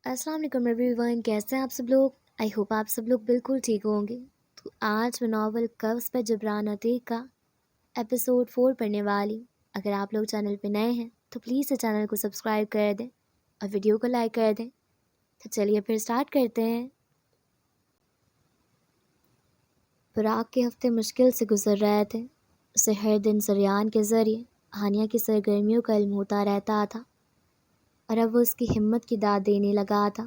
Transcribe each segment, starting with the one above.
السلام علیکم every one, کیسے ہیں آپ سب لوگ؟ آئی ہوپ آپ سب لوگ بالکل ٹھیک ہوں گے۔ تو آج میں ناول قفس پہ جبران عتیق کا ایپیسوڈ 4 پڑھنے والی۔ اگر آپ لوگ چینل پہ نئے ہیں تو پلیز اس چینل کو سبسکرائب کر دیں اور ویڈیو کو لائک کر دیں۔ تو چلیے پھر سٹارٹ کرتے ہیں۔ براق کے ہفتے مشکل سے گزر رہے تھے۔ اسے ہر دن سریان کے ذریعے ہانیہ کی سرگرمیوں کا علم ہوتا رہتا تھا، اور اب وہ اس کی ہمت کی داد دینے لگا تھا۔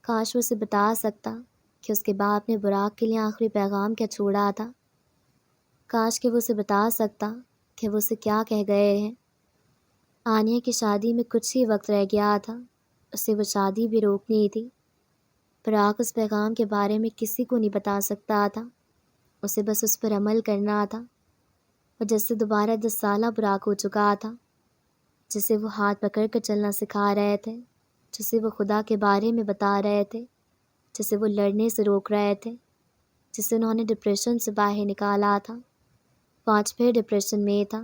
کاش وہ اسے بتا سکتا کہ اس کے باپ نے براق کے لیے آخری پیغام کیا چھوڑا تھا۔ کاش کہ وہ اسے بتا سکتا کہ وہ اسے کیا کہہ گئے ہیں۔ آنیہ کی شادی میں کچھ ہی وقت رہ گیا تھا، اسے وہ شادی بھی روکنی تھی۔ براق اس پیغام کے بارے میں کسی کو نہیں بتا سکتا تھا، اسے بس اس پر عمل کرنا تھا۔ اور جیسے دوبارہ 10 سالہ براق ہو چکا تھا، جسے وہ ہاتھ پکڑ کر چلنا سکھا رہے تھے، جسے وہ خدا کے بارے میں بتا رہے تھے، جسے وہ لڑنے سے روک رہے تھے، جسے انہوں نے ڈپریشن سے باہر نکالا تھا۔ وہ آج پھر ڈپریشن میں تھا،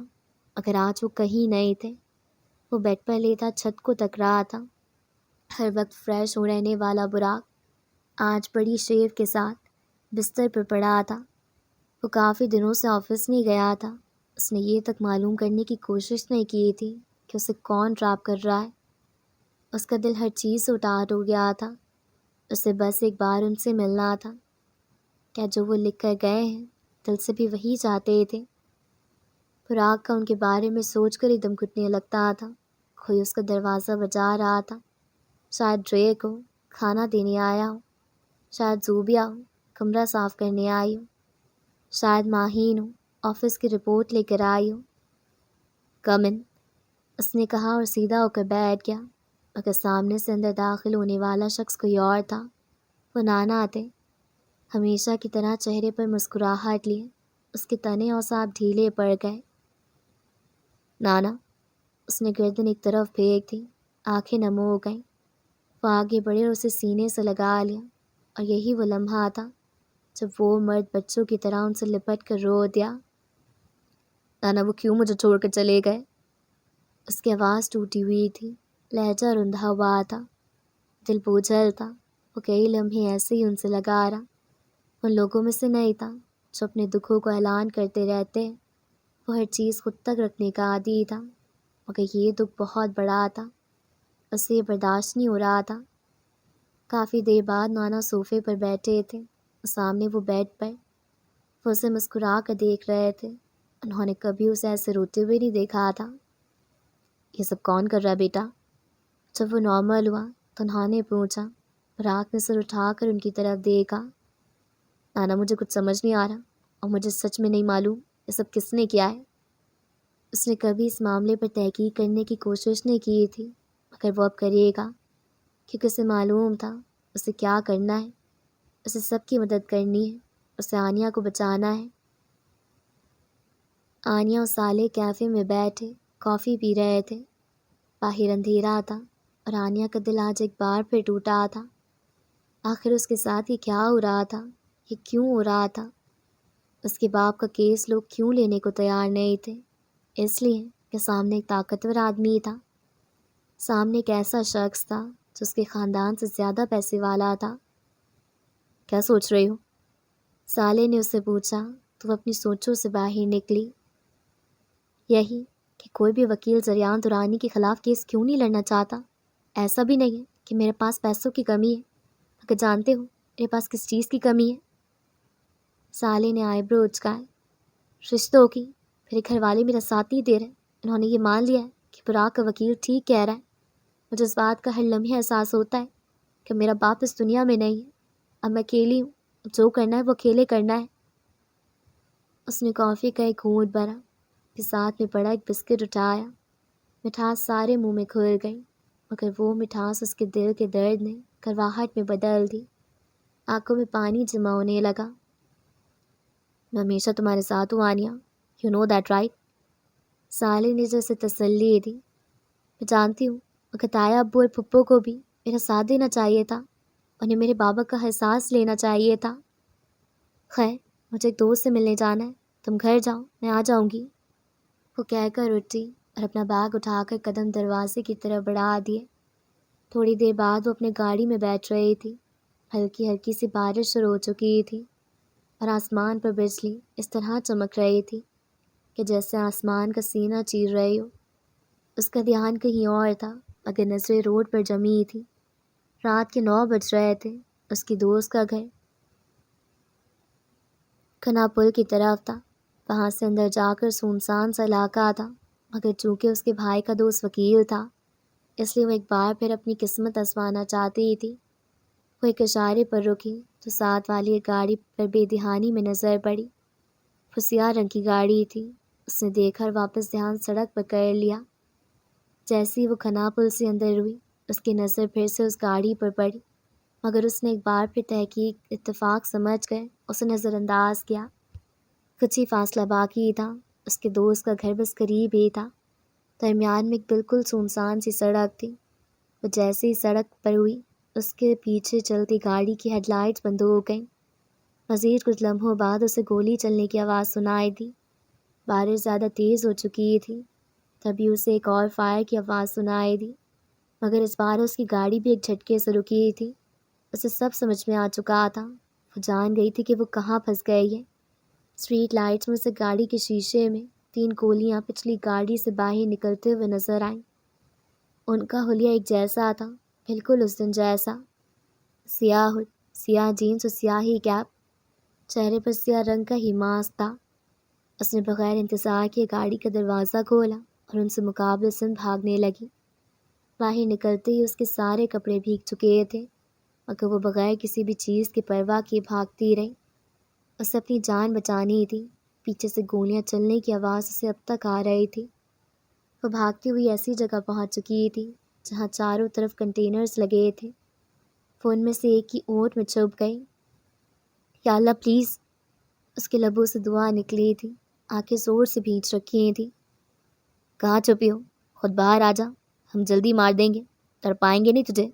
اگر آج وہ کہیں نہیں تھے۔ وہ بیڈ پر لیٹا چھت کو تک رہا تھا، ہر وقت فریش ہو رہنے والا براق آج بڑی شیو کے ساتھ بستر پر پڑا تھا۔ وہ کافی دنوں سے آفس نہیں گیا تھا۔ اس نے یہ تک معلوم کرنے کی کوشش نہیں کی تھی کہ اسے کون ٹریپ کر رہا ہے۔ اس کا دل ہر چیز سے اٹاٹ ہو گیا تھا، اسے بس ایک بار ان سے ملنا تھا۔ کیا جو وہ لکھ کر گئے ہیں دل سے بھی وہی چاہتے تھے؟ براق کا ان کے بارے میں سوچ کر ہی دم گھٹنے لگتا تھا۔ کوئی اس کا دروازہ بجا رہا تھا، شاید ڈریک ہو، کھانا دینے آیا ہو، شاید زوبیا ہو، کمرہ صاف کرنے آئی ہو، شاید ماہین ہو، آفس کی رپورٹ لے کر آئی ہو۔ کم ان، اس نے کہا اور سیدھا ہو کر بیٹھ گیا، مگر سامنے سے اندر داخل ہونے والا شخص کوئی اور تھا۔ وہ نانا تھے۔ ہمیشہ کی طرح چہرے پر مسکراہٹ لیے اس کے تنے اعصاب ڈھیلے پڑ گئے۔ نانا، اس نے گردن ایک طرف پھینک دی، آنکھیں نم ہو گئیں۔ وہ آگے بڑھے اور اسے سینے سے لگا لیا، اور یہی وہ لمحہ تھا جب وہ مرد بچوں کی طرح ان سے لپٹ کر رو دیا۔ نانا، وہ کیوں مجھے چھوڑ کر چلے گئے؟ اس کی آواز ٹوٹی ہوئی تھی، لہجہ رندھا ہوا تھا، دل بوجھل تھا۔ وہ کئی لمحے ایسے ہی ان سے لگا رہا، ان لوگوں میں سے نہیں تھا جو اپنے دکھوں کو اعلان کرتے رہتے۔ وہ ہر چیز خود تک رکھنے کا عادی تھا، مگر یہ دکھ بہت بڑا تھا، اسے یہ برداشت نہیں ہو رہا تھا۔ کافی دیر بعد نانا صوفے پر بیٹھے تھے، سامنے وہ بیڈ پر۔ وہ اسے مسکرا کر دیکھ رہے تھے، انہوں نے کبھی اسے ایسے روتے ہوئے نہیں دیکھا تھا۔ یہ سب کون کر رہا ہے بیٹا؟ جب وہ نارمل ہوا تو انہوں نے پوچھا۔ براق نے سر اٹھا کر ان کی طرف دیکھا۔ نانا، مجھے کچھ سمجھ نہیں آ رہا، اور مجھے سچ میں نہیں معلوم یہ سب کس نے کیا ہے۔ اس نے کبھی اس معاملے پر تحقیق کرنے کی کوشش نہیں کی تھی، مگر وہ اب کرے گا، کیونکہ اسے معلوم تھا اسے کیا کرنا ہے۔ اسے سب کی مدد کرنی ہے، اسے آنیہ کو بچانا ہے۔ آنیہ اور صالح کیفے میں بیٹھے کافی پی رہے تھے۔ باہر اندھیرا تھا، اور آنیہ کا دل آج ایک بار پھر ٹوٹا تھا۔ آخر اس کے ساتھ یہ کیا ہو رہا تھا؟ یہ کیوں ہو رہا تھا؟ اس کے باپ کا کیس لوگ کیوں لینے کو تیار نہیں تھے؟ اس لیے کہ سامنے ایک طاقتور آدمی تھا، سامنے ایک ایسا شخص تھا جو اس کے خاندان سے زیادہ پیسے والا تھا۔ کیا سوچ رہی ہو؟ صالح نے اس سے پوچھا تو وہ اپنی سوچوں سے باہر نکلی۔ یہی کہ کوئی بھی وکیل زریان دورانی کے خلاف کیس کیوں نہیں لڑنا چاہتا؟ ایسا بھی نہیں ہے کہ میرے پاس پیسوں کی کمی ہے، مگر جانتے ہو میرے پاس کس چیز کی کمی ہے؟ صالح نے آئی برو اچکائے۔ رشتوں کی۔ میرے گھر والے میرا ساتھ نہیں دے رہے، انہوں نے یہ مان لیا ہے کہ براق کا وکیل ٹھیک کہہ رہا ہے۔ مجھے اس بات کا ہر لمحے احساس ہوتا ہے کہ میرا باپ اس دنیا میں نہیں ہے، اب میں اکیلی ہوں، جو کرنا ہے وہ اکیلے کرنا ہے۔ اس نے کافی کا ایک گھونٹ بھرا، پھر ساتھ میں پڑا ایک بسکٹ اٹھایا۔ مٹھاس سارے منہ میں گھل گئی، مگر وہ مٹھاس اس کے دل کے درد نے کرواہٹ میں بدل دی۔ آنکھوں میں پانی جمع ہونے لگا۔ میں ہمیشہ تمہارے ساتھ ہوں Aniya, you know that right? Saleh نے جیسے تسلی دی۔ میں جانتی ہوں، مگر تایا ابو اور پھپھو کو بھی میرا ساتھ دینا چاہیے تھا، انہیں میرے بابا کا احساس لینا چاہیے تھا۔ خیر، مجھے ایک دوست سے ملنے جانا ہے، تم گھر جاؤ، میں آ جاؤں گی۔ وہ کہہ کر اٹھی اور اپنا بیگ اٹھا کر قدم دروازے کی طرف بڑھا دیے۔ تھوڑی دیر بعد وہ اپنے گاڑی میں بیٹھ رہی تھی۔ ہلکی ہلکی سی بارش شروع ہو چکی تھی اور آسمان پر بجلی اس طرح چمک رہی تھی کہ جیسے آسمان کا سینہ چیر رہی ہو۔ اس کا دھیان کہیں اور تھا مگر نظریں روڈ پر جمی تھی۔ رات کے 9 بج رہے تھے۔ اس کی دوست کا گھر کھنا پل کی طرف تھا۔ وہاں سے اندر جا کر سنسان سا علاقہ تھا، مگر چونکہ اس کے بھائی کا دوست وکیل تھا اس لیے وہ ایک بار پھر اپنی قسمت آزمانا چاہتی تھی۔ وہ ایک اشارے پر رکی تو ساتھ والی ایک گاڑی پر بے دہانی میں نظر پڑی۔ وہ سیاہ رنگ کی گاڑی تھی۔ اس نے دیکھا اور واپس دھیان سڑک پر کر لیا۔ جیسے ہی وہ کھنا پل سے اندر ہوئی اس کی نظر پھر سے اس گاڑی پر پڑی، مگر اس نے ایک بار پھر تحقیق اتفاق سمجھ کر اسے نظر انداز کیا۔ کچھ ہی فاصلہ باقی تھا۔ اس کے دوست کا گھر بس قریب ہی تھا۔ درمیان میں ایک بالکل سنسان سی سڑک تھی۔ وہ جیسے ہی سڑک پر ہوئی اس کے پیچھے چلتی گاڑی کی ہیڈ لائٹس بند ہو گئیں۔ مزید کچھ لمحوں بعد اسے گولی چلنے کی آواز سنائی دی۔ بارش زیادہ تیز ہو چکی تھی۔ تبھی اسے ایک اور فائر کی آواز سنائی دی، مگر اس بار اس کی گاڑی بھی ایک جھٹکے سے رکی تھی۔ اسے سب سمجھ میں آ چکا تھا۔ وہ جان گئی تھی کہ وہ کہاں پھنس گئی ہے۔ اسٹریٹ لائٹس میں سے گاڑی کے شیشے میں 3 گولیاں پچھلی گاڑی سے باہر نکلتے ہوئے نظر آئیں۔ ان کا حلیہ ایک جیسا تھا، بالکل اس دن جیسا۔ سیاہ ہوڈ، سیاہ جینس اور سیاہ ہی کیپ، چہرے پر سیاہ رنگ کا ہی ماسک تھا۔ اس نے بغیر انتظار کے گاڑی کا دروازہ کھولا اور ان سے مقابل سن بھاگنے لگی۔ باہر نکلتے ہی اس کے سارے کپڑے بھیگ چکے تھے، مگر وہ بغیر کسی بھی چیز کی پرواہ کیے بھاگتی رہی۔ اسے اپنی جان بچانی تھی۔ پیچھے سے گولیاں چلنے کی آواز اسے اب تک آ رہی تھی۔ وہ بھاگتی ہوئی ایسی جگہ پہنچ چکی تھی جہاں چاروں طرف کنٹینرز لگے تھے۔ وہ ان میں سے ایک کی اونٹ میں چھپ گئی۔ یا اللہ پلیز! اس کے لبوں سے دعا نکلی تھی، آنکھیں زور سے بھینچ رکھی تھی۔ کہاں چھپی ہو؟ خود باہر آ جا، ہم جلدی مار دیں گے، تڑ پائیں گے نہیں تجھے۔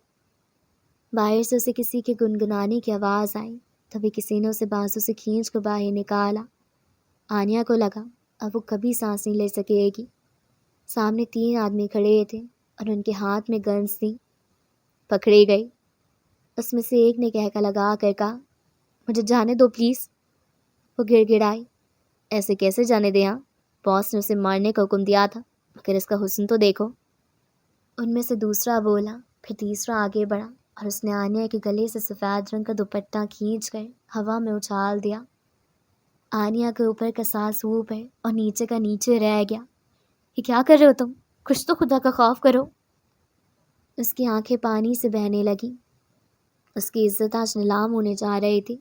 باہر سے اسے کسی کے گنگنانے کی آواز آئی۔ تبھی کسی نے اسے بازو سے کھینچ کر باہر نکالا۔ آنیہ کو لگا اب وہ کبھی سانس نہیں لے سکے گی۔ سامنے 3 آدمی کھڑے تھے اور ان کے ہاتھ میں گنز تھیں۔ پکڑی گئی، اس میں سے ایک نے کہکا لگا کر کہا، مجھے جانے دو پلیز۔ وہ گڑ گڑائی، ایسے کیسے جانے دیں؟ باس نے اسے مارنے کا حکم دیا تھا، مگر اس کا حسن تو دیکھو۔ ان میں سے دوسرا بولا، پھر تیسرا آگے بڑھا اور اس نے آنیہ کے گلے سے سفید رنگ کا دوپٹہ کھینچ کر ہوا میں اچھال دیا۔ آنیہ کے اوپر کا سانس اوپر اور نیچے کا نیچے رہ گیا۔ یہ کیا کر رہے ہو تم؟ کچھ تو خدا کا خوف کرو۔ اس کی آنکھیں پانی سے بہنے لگیں۔ اس کی عزت آج نیلام ہونے جا رہی تھی۔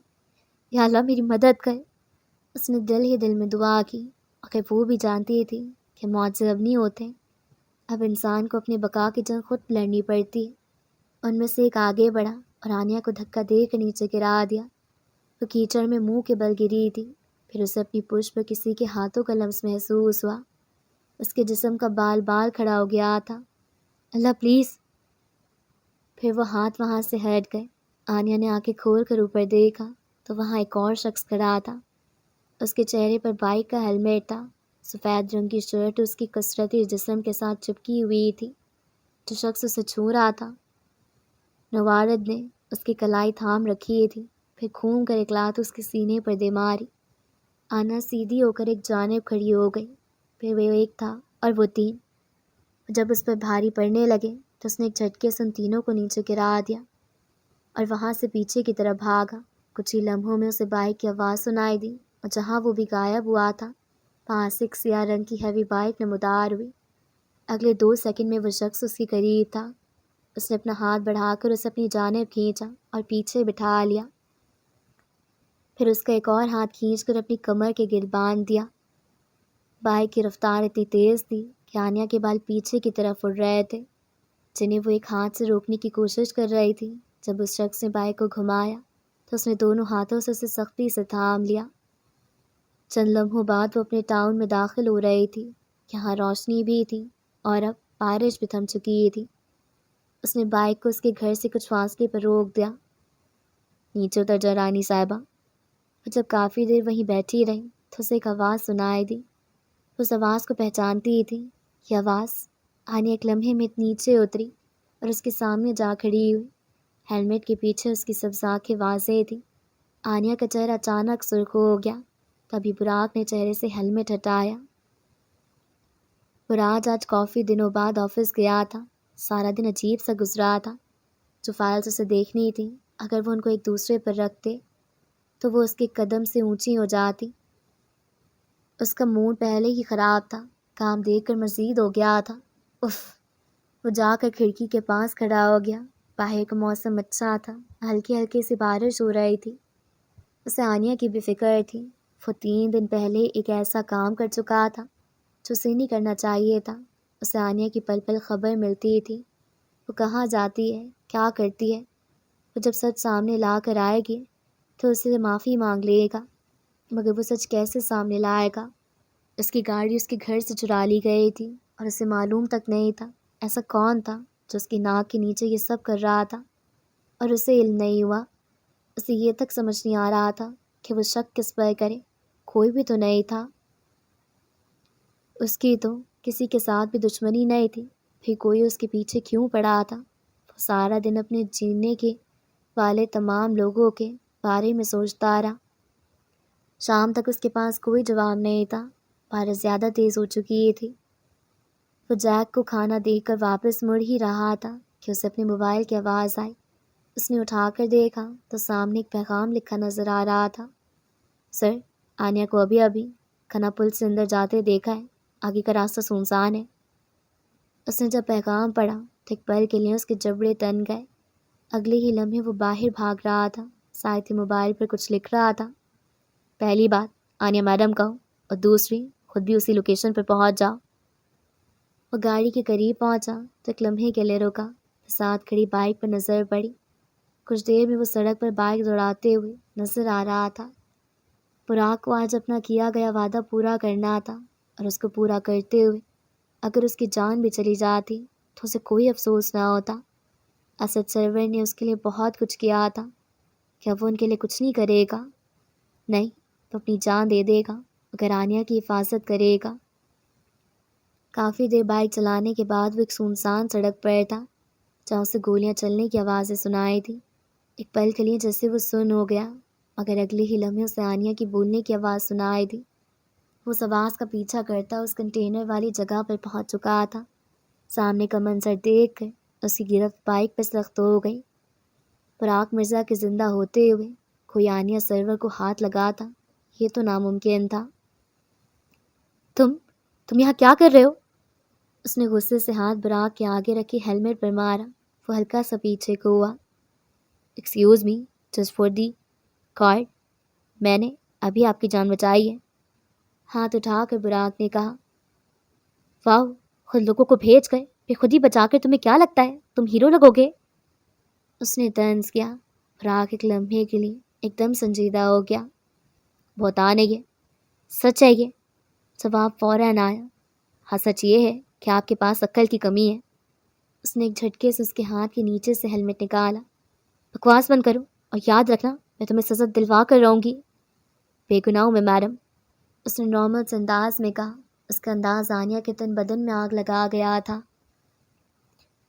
یا اللہ میری مدد کر۔ اس نے دل ہی دل میں دعا کی، مگر وہ بھی جانتی تھی کہ معجزے اب نہیں ہوتے۔ اب انسان کو اپنی بقا کی جنگ خود لڑنی پڑتی ہے۔ ان میں سے ایک آگے بڑھا اور آنیہ کو دھکا دے کر نیچے گرا دیا۔ وہ کیچڑ میں منہ کے بل گری تھی۔ پھر اسے اپنی پشت پر کسی کے ہاتھوں کا لمس محسوس ہوا۔ اس کے جسم کا بال بال کھڑا ہو گیا تھا۔ اللہ پلیز! پھر وہ ہاتھ وہاں سے ہٹ گئے۔ آنیہ نے آنکھیں کھول کر اوپر دیکھا تو وہاں ایک اور شخص کھڑا تھا۔ اس کے چہرے پر بائک کا ہیلمٹ تھا۔ سفید رنگ کی شرٹ اس کی کثرتی جسم کے ساتھ چپکی ہوئی تھی۔ جو شخص اسے چھو رہا تھا، نوارد نے اس کی کلائی تھام رکھی تھی، پھر گھوم کر ایک لات اس کے سینے پر دے ماری۔ آنا سیدھی ہو کر ایک جانب کھڑی ہو گئی۔ پھر وہ ایک تھا اور وہ 3۔ جب اس پر بھاری پڑنے لگے تو اس نے ایک جھٹکے سے ان تینوں کو نیچے گرا دیا اور وہاں سے پیچھے کی طرف بھاگا۔ کچھ ہی لمحوں میں اسے بائک کی آواز سنائی دی اور جہاں وہ بھی غائب ہوا تھا پاس ایک سیاہ رنگ کی ہیوی بائک نمودار ہوئی۔ اگلے 2 سیکنڈ میں وہ شخص اس کے قریب تھا۔ اس نے اپنا ہاتھ بڑھا کر اسے اپنی جانب کھینچا اور پیچھے بٹھا لیا۔ پھر اس کا ایک اور ہاتھ کھینچ کر اپنی کمر کے گرد باندھ دیا۔ بائک کی رفتار اتنی تیز تھی کہ آنیہ کے بال پیچھے کی طرف اڑ رہے تھے، جنہیں وہ ایک ہاتھ سے روکنے کی کوشش کر رہی تھی۔ جب اس شخص نے بائک کو گھمایا تو اس نے دونوں ہاتھوں سے اسے سختی سے تھام لیا۔ چند لمحوں بعد وہ اپنے ٹاؤن میں داخل ہو رہی تھی۔ یہاں روشنی بھی تھی اور اب بارش بھی تھم چکی تھی۔ اس نے بائک کو اس کے گھر سے کچھ فاصلے پر روک دیا۔ نیچے اتر جا رانی صاحبہ۔ وہ جب کافی دیر وہیں بیٹھی رہی تو اسے ایک آواز سنائی دی۔ اس آواز کو پہچانتی تھی۔ یہ آواز آنیہ ایک لمحے میں نیچے اتری اور اس کے سامنے جا کھڑی ہوئی۔ ہیلمٹ کے پیچھے اس کی سبز آنکھیں واضح تھیں۔ آنیا کا چہرہ اچانک سرخ ہو گیا۔ تبھی براق نے چہرے سے ہیلمٹ ہٹایا۔ براج آج کافی دنوں بعد آفس گیا تھا۔ سارا دن عجیب سا گزرا تھا۔ جو فائلز اسے دیکھنی تھی، اگر وہ ان کو ایک دوسرے پر رکھتے تو وہ اس کے قدم سے اونچی ہو جاتی۔ اس کا موڈ پہلے ہی خراب تھا، کام دیکھ کر مزید ہو گیا تھا۔ اف! وہ جا کر کھڑکی کے پاس کھڑا ہو گیا۔ باہر کا موسم اچھا تھا، ہلکی ہلکی سی بارش ہو رہی تھی۔ اسے آنیا کی بھی فکر تھی۔ وہ 3 دن پہلے ایک ایسا کام کر چکا تھا جو اسے نہیں کرنا چاہیے تھا۔ اسے آنیا کی پل پل خبر ملتی تھی۔ وہ کہاں جاتی ہے، کیا کرتی ہے۔ وہ جب سچ سامنے لا کر آئے گی تو اس سے معافی مانگ لے گا، مگر وہ سچ کیسے سامنے لائے گا؟ اس کی گاڑی اس کے گھر سے چرا لی گئی تھی اور اسے معلوم تک نہیں تھا ایسا کون تھا جو اس کی ناک کے نیچے یہ سب کر رہا تھا، اور اسے علم نہیں ہوا۔ اسے یہ تک سمجھ نہیں آ رہا تھا کہ وہ شک کس پر کرے۔ کوئی بھی تو نہیں تھا۔ اس کی تو کسی کے ساتھ بھی دشمنی نہیں تھی، پھر کوئی اس کے پیچھے کیوں پڑا تھا؟ وہ سارا دن اپنے جینے کے والے تمام لوگوں کے بارے میں سوچتا رہا۔ شام تک اس کے پاس کوئی جواب نہیں تھا۔ بارش زیادہ تیز ہو چکی تھی۔ وہ جیک کو کھانا دے کر واپس مڑ ہی رہا تھا کہ اسے اپنے موبائل کی آواز آئی۔ اس نے اٹھا کر دیکھا تو سامنے ایک پیغام لکھا نظر آ رہا تھا۔ سر، آنیا کو ابھی کھنا پل سے اندر جاتے دیکھا ہے، آگے کا راستہ سنسان ہے۔ اس نے جب پیغام پڑھا تو ایک پل کے لیے اس کے جبڑے تن گئے۔ اگلے ہی لمحے وہ باہر بھاگ رہا تھا، ساتھ ہی موبائل پر کچھ لکھ رہا تھا۔ پہلی بات آنیا میڈم کہو، اور دوسری خود بھی اسی لوکیشن پر پہنچ جاؤ۔ وہ گاڑی کے قریب پہنچا تو ایک لمحے کے لیے رکا، ساتھ کھڑی بائک پر نظر پڑی۔ کچھ دیر میں وہ سڑک پر بائک دوڑاتے ہوئے نظر آ رہا تھا۔ براق کو آج اپنا کیا گیا وعدہ پورا کرنا تھا، اور اس کو پورا کرتے ہوئے اگر اس کی جان بھی چلی جاتی تو اسے کوئی افسوس نہ ہوتا۔ اسد سرور نے اس کے لیے بہت کچھ کیا تھا، کیا وہ ان کے لیے کچھ نہیں کرے گا؟ نہیں، وہ اپنی جان دے دے گا اگر آنیا کی حفاظت کرے گا۔ کافی دیر بائک چلانے کے بعد وہ ایک سنسان سڑک پر تھا جہاں اسے گولیاں چلنے کی آوازیں سنائی تھی۔ ایک پل کے لیے جیسے وہ سن ہو گیا، مگر اگلے ہی لمحے اسے آنیا کی بولنے کی آواز سنائی تھی۔ وہ اس آواز کا پیچھا کرتا اس کنٹینر والی جگہ پر پہنچ چکا تھا۔ سامنے کا منظر دیکھ کر اس کی گرفت بائک پر سخت ہو گئی۔ براق مرزا کے زندہ ہوتے ہوئے کوئی آنیا سرور کو ہاتھ لگاتا، یہ تو ناممکن تھا۔ تم یہاں کیا کر رہے ہو؟ اس نے غصے سے ہاتھ براق کے آگے رکھی ہیلمٹ پر مارا۔ وہ ہلکا سا پیچھے کو ہوا۔ Excuse me, just for the card, میں نے ابھی آپ کی جان بچائی ہے۔ ہاتھ اٹھا کر براق نے کہا۔ واو، خود لوگوں کو بھیج کر پھر خود ہی بچا کر تمہیں کیا لگتا ہے تم ہیرو لگو گے؟ اس نے طنز کیا۔ براق ایک لمحے کے لیے ایک دم سنجیدہ ہو گیا۔ بہتان ہے یہ، سچ ہے یہ؟ جواب فوراً آیا۔ ہاں، سچ یہ ہے کہ آپ کے پاس عقل کی کمی ہے۔ اس نے ایک جھٹکے سے اس کے ہاتھ کے نیچے سے ہیلمٹ نکالا۔ بکواس بند کرو اور یاد رکھنا میں تمہیں سزا دلوا کر رہوں گی۔ بے گناہ ہوں میں میڈم، اس نے نارمل سے انداز میں کہا۔ اس کا انداز آنیا کے تن بدن میں آگ لگا گیا تھا۔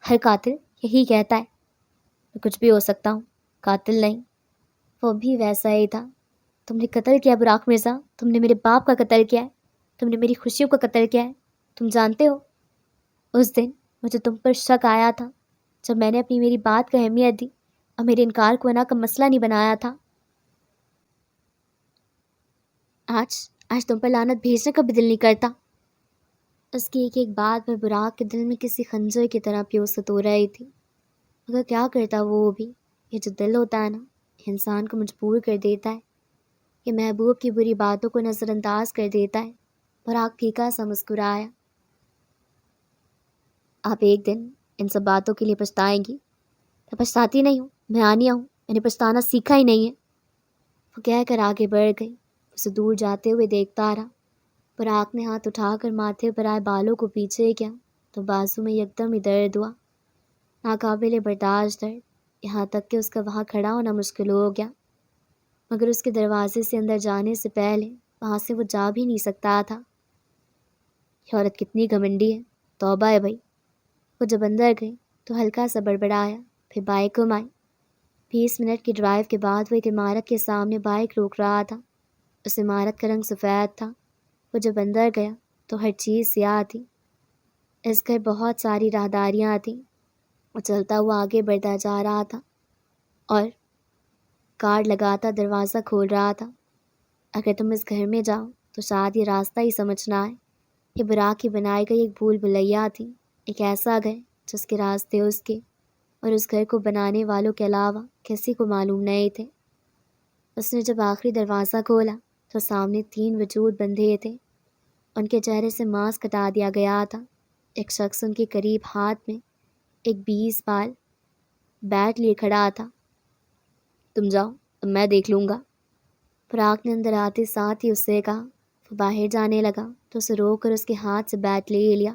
ہر قاتل یہی کہتا ہے میں کچھ بھی ہو سکتا ہوں، قاتل نہیں۔ وہ بھی ویسا ہی تھا۔ تم نے قتل کیا براق مرزا، تم نے میرے باپ کا قتل کیا ہے، تم نے میری خوشیوں کا قتل کیا ہے۔ تم جانتے ہو اس دن مجھے تم پر شک آیا تھا جب میں نے اپنی میری بات کو اہمیت دی اور میرے انکار کو انا کا مسئلہ نہیں بنایا تھا۔ آج تم پر لعنت بھیجنے کا بھی دل نہیں کرتا۔ اس کی ایک بات میں براق کے دل میں کسی خنجر کی طرح پیوست ہو رہی تھی، مگر کیا کرتا وہ بھی؟ یہ جو دل ہوتا ہے نا، انسان کو مجبور کر دیتا ہے، یہ محبوب کی بری باتوں کو نظر انداز کر دیتا ہے۔ براق پھیکا سا مسکرایا۔ آپ ایک دن ان سب باتوں کے لیے پچھتائیں گی۔ میں پچھتاتی نہیں ہوں، میں آنیا ہوں، میں نے پچھتانا سیکھا ہی نہیں ہے۔ وہ کہہ کر آگے بڑھ گئی۔ اسے دور جاتے ہوئے دیکھتا رہا۔ براق نے ہاتھ اٹھا کر ماتھے پر آئے بالوں کو پیچھے کیا تو بازو میں یکدم ہی درد ہوا، ناقابل برداشت درد، یہاں تک کہ اس کا وہاں کھڑا ہونا مشکل ہو گیا۔ مگر اس کے دروازے سے اندر جانے سے پہلے وہاں سے وہ جا بھی نہیں سکتا تھا۔ یہ عورت کتنی گھمنڈی ہے، توبہ ہے بھائی۔ وہ جب اندر گئی تو ہلکا سا بڑبڑایا، پھر بائک گھمائی۔ 20 منٹ کی ڈرائیو کے بعد وہ ایک عمارت کے سامنے بائک روک رہا تھا۔ اس عمارت کا رنگ سفید تھا۔ وہ جب اندر گیا تو ہر چیز سیاہ تھی۔ اس گھر بہت ساری راہداریاں تھیں۔ وہ چلتا ہوا آگے بڑھتا جا رہا تھا اور کارڈ لگاتا دروازہ کھول رہا تھا۔ اگر تم اس گھر میں جاؤ تو شاید یہ راستہ ہی سمجھنا ہے۔ یہ براق کی بنائی گئی ایک بھول بھلیا تھی، ایک ایسا گھر جس کے راستے اس کے اور اس گھر کو بنانے والوں کے علاوہ کسی کو معلوم نہیں تھے۔ اس نے جب آخری دروازہ کھولا تو سامنے 3 وجود بندھے تھے۔ ان کے چہرے سے ماسک ہٹا دیا گیا تھا۔ ایک شخص ان کے قریب ہاتھ میں ایک 20 بال بیٹ لیے کھڑا تھا۔ تم جاؤ، اب میں دیکھ لوں گا، فراق نے اندر آتے ساتھ ہی اس سے کہا۔ وہ باہر جانے لگا تو اسے روک کر اس کے ہاتھ سے بیٹ لے لیا۔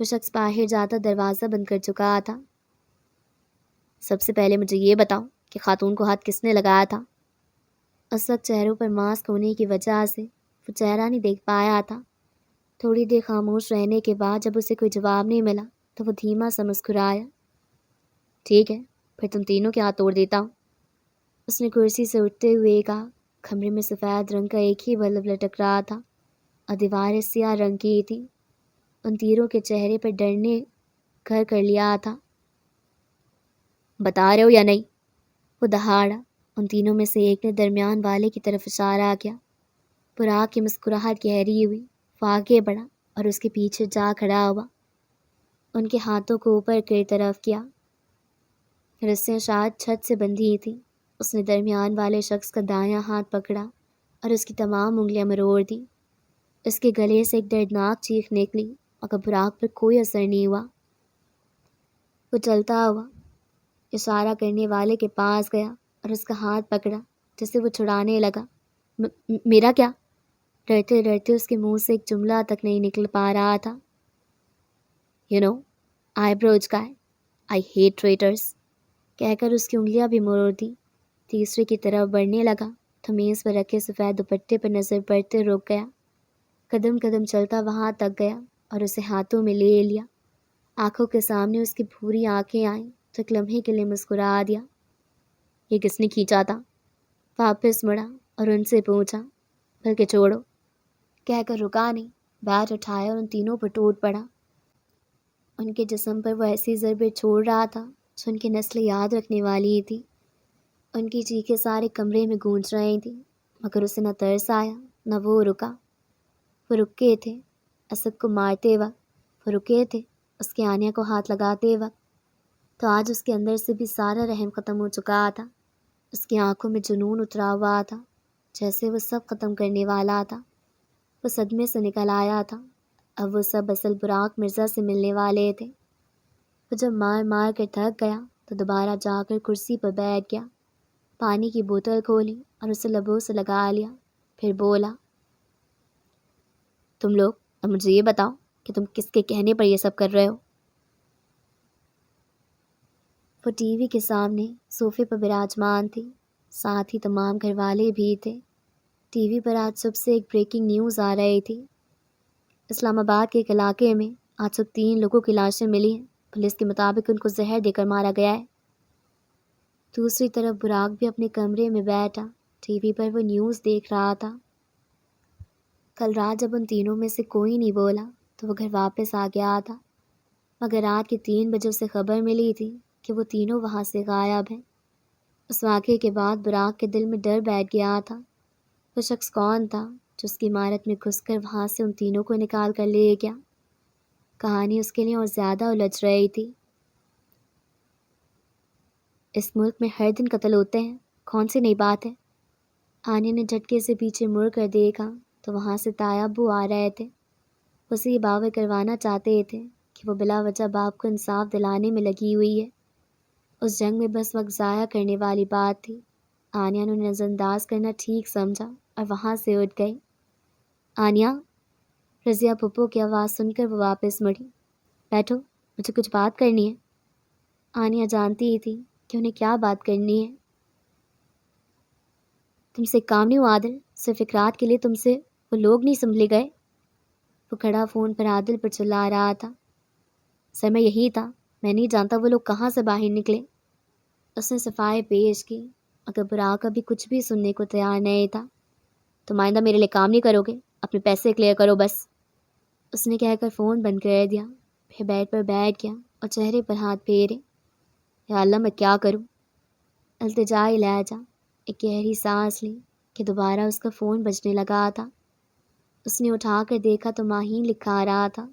وہ شخص باہر جاتا دروازہ بند کر چکا تھا۔ سب سے پہلے مجھے یہ بتاؤ کہ خاتون کو ہاتھ کس نے لگایا تھا؟ اس وقت چہروں پر ماسک ہونے کی وجہ سے وہ چہرہ نہیں دیکھ پایا تھا۔ تھوڑی دیر خاموش رہنے کے بعد جب اسے کوئی جواب نہیں ملا تو وہ دھیما سا مسکرایا۔ ٹھیک ہے، پھر تم تینوں کے ہاتھ توڑ دیتا ہوں، اس نے کرسی سے اٹھتے ہوئے کہا۔ کمرے میں سفید رنگ کا ایک ہی بلب لٹک رہا تھا اور دیواریں سیاہ رنگ کی تھیں۔ ان تیروں کے چہرے پر ڈر نے گھر کر لیا تھا۔ بتا رہے ہو یا نہیں؟ وہ دہاڑا۔ ان تینوں میں سے ایک نے درمیان والے کی طرف اشارہ کیا۔ براق کی مسکراہٹ گہری ہوئی۔ وہ آگے بڑھا اور اس کے پیچھے جا کھڑا ہوا۔ ان کے ہاتھوں کو اوپر کی طرف کیا۔ رسیاں شاید چھت سے بندھی تھیں۔ اس نے درمیان والے شخص کا دایاں ہاتھ پکڑا اور اس کی تمام انگلیاں مروڑ دیں۔ اس کے گلے سے ایک دردناک چیخ نکلی مگر براق پر کوئی اثر نہیں ہوا۔ وہ چلتا ہوا اشارہ کرنے والے کے پاس گیا اور اس کا ہاتھ پکڑا جسے وہ چھڑانے لگا۔ میرا کیا؟ ڈرتے ڈرتے اس کے منہ سے ایک جملہ تک نہیں نکل پا رہا تھا۔ آئی بروچ گائے، آئی ہیٹ ٹریٹرز، کہہ کر اس کی انگلیاں بھی مروڑ دی۔ تیسرے کی طرف بڑھنے لگا تو میز پر رکھے سفید دوپٹے پر نظر پڑتے رک گیا۔ قدم قدم چلتا وہاں تک گیا اور اسے ہاتھوں میں لے لیا۔ آنکھوں کے سامنے اس کی بھوری آنکھیں آئیں تو ایک لمحے کے لیے مسکرا دیا۔ یہ کس نے کھینچا تھا؟ واپس مڑا اور ان سے پوچھا۔ بلکہ چھوڑو، کہہ کر رکا نہیں، بیٹ اٹھایا اور ان تینوں پر ٹوٹ پڑا۔ ان کے جسم پر وہ ایسی ضربیں چھوڑ رہا تھا جو ان کی نسلیں یاد رکھنے والی تھی۔ ان کی چیخیں سارے کمرے میں گونج رہی تھیں مگر اسے نہ ترس آیا نہ وہ رکا۔ وہ رکے تھے اسد کو مارتے وقت، وہ رکے تھے اس کے آنیا کو ہاتھ لگاتے وقت۔ تو آج اس کے اندر سے بھی سارا رحم ختم ہو چکا تھا۔ اس کی آنکھوں میں جنون اترا ہوا تھا، جیسے وہ سب ختم کرنے والا تھا۔ وہ صدمے سے نکل آیا تھا۔ اب وہ سب اصل براق مرزا سے ملنے والے تھے۔ وہ جب مار مار کر تھک گیا تو دوبارہ جا کر کرسی پر بیٹھ گیا، پانی کی بوتل کھولی اور اسے لبوں سے لگا لیا، پھر بولا۔ تم لوگ اب مجھے یہ بتاؤ کہ تم کس کے کہنے پر یہ سب کر رہے ہو؟ وہ ٹی وی کے سامنے صوفے پر براجمان تھی، ساتھ ہی تمام گھر والے بھی تھے۔ ٹی وی پر آج صبح سے ایک بریکنگ نیوز آ رہی تھی۔ اسلام آباد کے ایک علاقے میں آج صبح 3 لوگوں کی لاشیں ملی ہیں۔ پولیس کے مطابق ان کو زہر دے کر مارا گیا ہے۔ دوسری طرف براق بھی اپنے کمرے میں بیٹھا ٹی وی پر وہ نیوز دیکھ رہا تھا۔ کل رات جب ان تینوں میں سے کوئی نہیں بولا تو وہ گھر واپس آ گیا تھا، مگر رات کے 3 بجے اسے خبر ملی تھی کہ وہ تینوں وہاں سے غائب ہیں۔ اس واقعے کے بعد براق کے دل میں ڈر بیٹھ گیا تھا۔ وہ شخص کون تھا جو اس کی عمارت میں گھس کر وہاں سے ان تینوں کو نکال کر لے گیا؟ کہانی اس کے لیے اور زیادہ الجھ رہی تھی۔ اس ملک میں ہر دن قتل ہوتے ہیں، کون سی نئی بات ہے؟ آنیا نے جھٹکے سے پیچھے مڑ کر دیکھا تو وہاں سے تایا ابو آ رہے تھے۔ اسے یہ باور کروانا چاہتے تھے کہ وہ بلا وجہ باپ کو انصاف دلانے میں لگی ہوئی ہے۔ اس جنگ میں بس وقت ضائع کرنے والی بات تھی۔ آنیا نے نظر انداز کرنا ٹھیک سمجھا اور وہاں سے اٹھ گئی۔ آنیا، رضیہ پھپھو کی آواز سن کر وہ واپس مڑی۔ بیٹھو، مجھے کچھ بات کرنی ہے۔ آنیا جانتی تھی کہ انہیں کیا بات کرنی ہے۔ تم سے کام نہیں ہوا عادل؟ صرف ایک رات کے لیے تم سے وہ لوگ نہیں سنبھلے گئے؟ وہ کھڑا فون پر عادل پر چلا رہا تھا۔ سر میں یہی تھا، میں نہیں جانتا وہ لوگ کہاں سے باہر نکلے۔ اس نے صفائی پیش کی مگر براق ابھی کچھ بھی سننے کو تیار نہیں تھا۔ تم آئندہ میرے لیے کام نہیں کرو گے، اپنے پیسے کلیئر کرو بس، اس نے کہہ کر فون بند کر دیا۔ پھر بیڈ پر بیٹھ گیا اور چہرے پر ہاتھ پھیرے۔ یا اللہ میں کیا کروں؟ التجائی لہجہ، ایک گہری سانس لی کہ دوبارہ اس کا فون بجنے لگا تھا۔ اس نے اٹھا کر دیکھا تو ماہین لکھا آ رہا تھا۔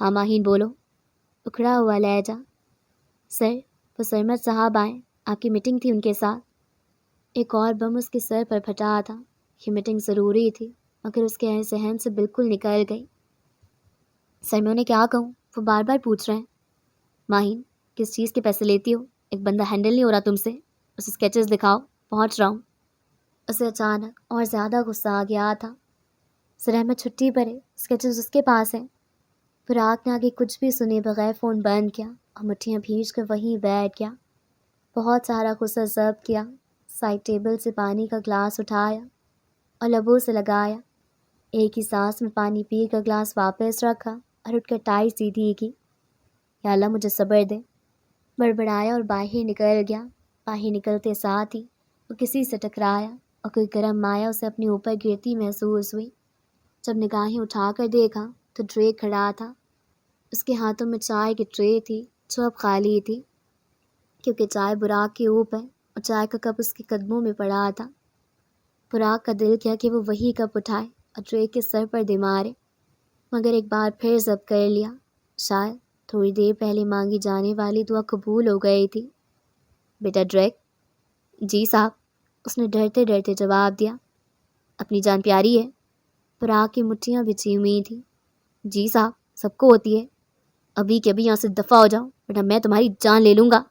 ہاں ماہین بولو، اکھڑا ہوا لہجہ۔ سر، وہ سرمد صاحب آئے، آپ کی میٹنگ تھی ان کے ساتھ۔ ایک اور بم اس کے سر پر پھٹا تھا۔ یہ میٹنگ ضروری تھی مگر اس کے ذہن سے بالکل نکل گئی۔ سر میں انہیں کیا کہوں؟ وہ بار بار پوچھ رہے ہیں۔ ماہین، کس چیز کے پیسے لیتی ہو؟ ایک بندہ ہینڈل نہیں ہو رہا تم سے، اسے اسکیچز دکھاؤ، پہنچ رہا ہوں۔ اسے اچانک اور زیادہ غصہ آ گیا تھا۔ سر احمد چھٹی پر ہے، اسکیچز اس کے پاس ہیں۔ فراق نے آگے کچھ بھی سنے بغیر فون بند کیا اور مٹھیاں بھیج کر وہیں بیٹھ گیا۔ بہت سارا غصہ ضبط کیا، سائڈ ٹیبل سے پانی کا گلاس اٹھایا اور لبوں سے لگایا۔ ایک ہی سانس میں پانی پی کر گلاس واپس رکھا اور اٹھ کر ٹائی سیدھی کی۔ یا اللہ مجھے صبر دے، بڑبڑایا اور باہر نکل گیا۔ باہر نکلتے ساتھ ہی وہ کسی سے ٹکرایا اور کوئی گرم مایا اسے اپنے اوپر گرتی محسوس ہوئی۔ جب نگاہیں اٹھا کر دیکھا تو ٹرے کھڑا تھا۔ اس کے ہاتھوں میں چائے کی ٹرے تھی جو اب خالی تھی کیونکہ چائے براق کے اوپر اور چائے کا کپ اس کے قدموں میں پڑا تھا۔ براق کا دل کیا کہ وہ وہی کپ اٹھائے اور ٹرے کے سر پر دے مارے مگر ایک بار پھر ضبط کر لیا۔ شاید تھوڑی دیر پہلے مانگی جانے والی دعا قبول ہو گئی تھی۔ بیٹا ڈریک؟ جی صاحب، اس نے ڈرتے ڈرتے جواب دیا۔ اپنی جان پیاری ہے؟ براق کی مٹھیاں بچھی ہوئی تھیں۔ جی صاحب، سب کو ہوتی ہے۔ ابھی کے ابھی یہاں سے دفع ہو جاؤ بیٹا، میں تمہاری جان لے لوں گا،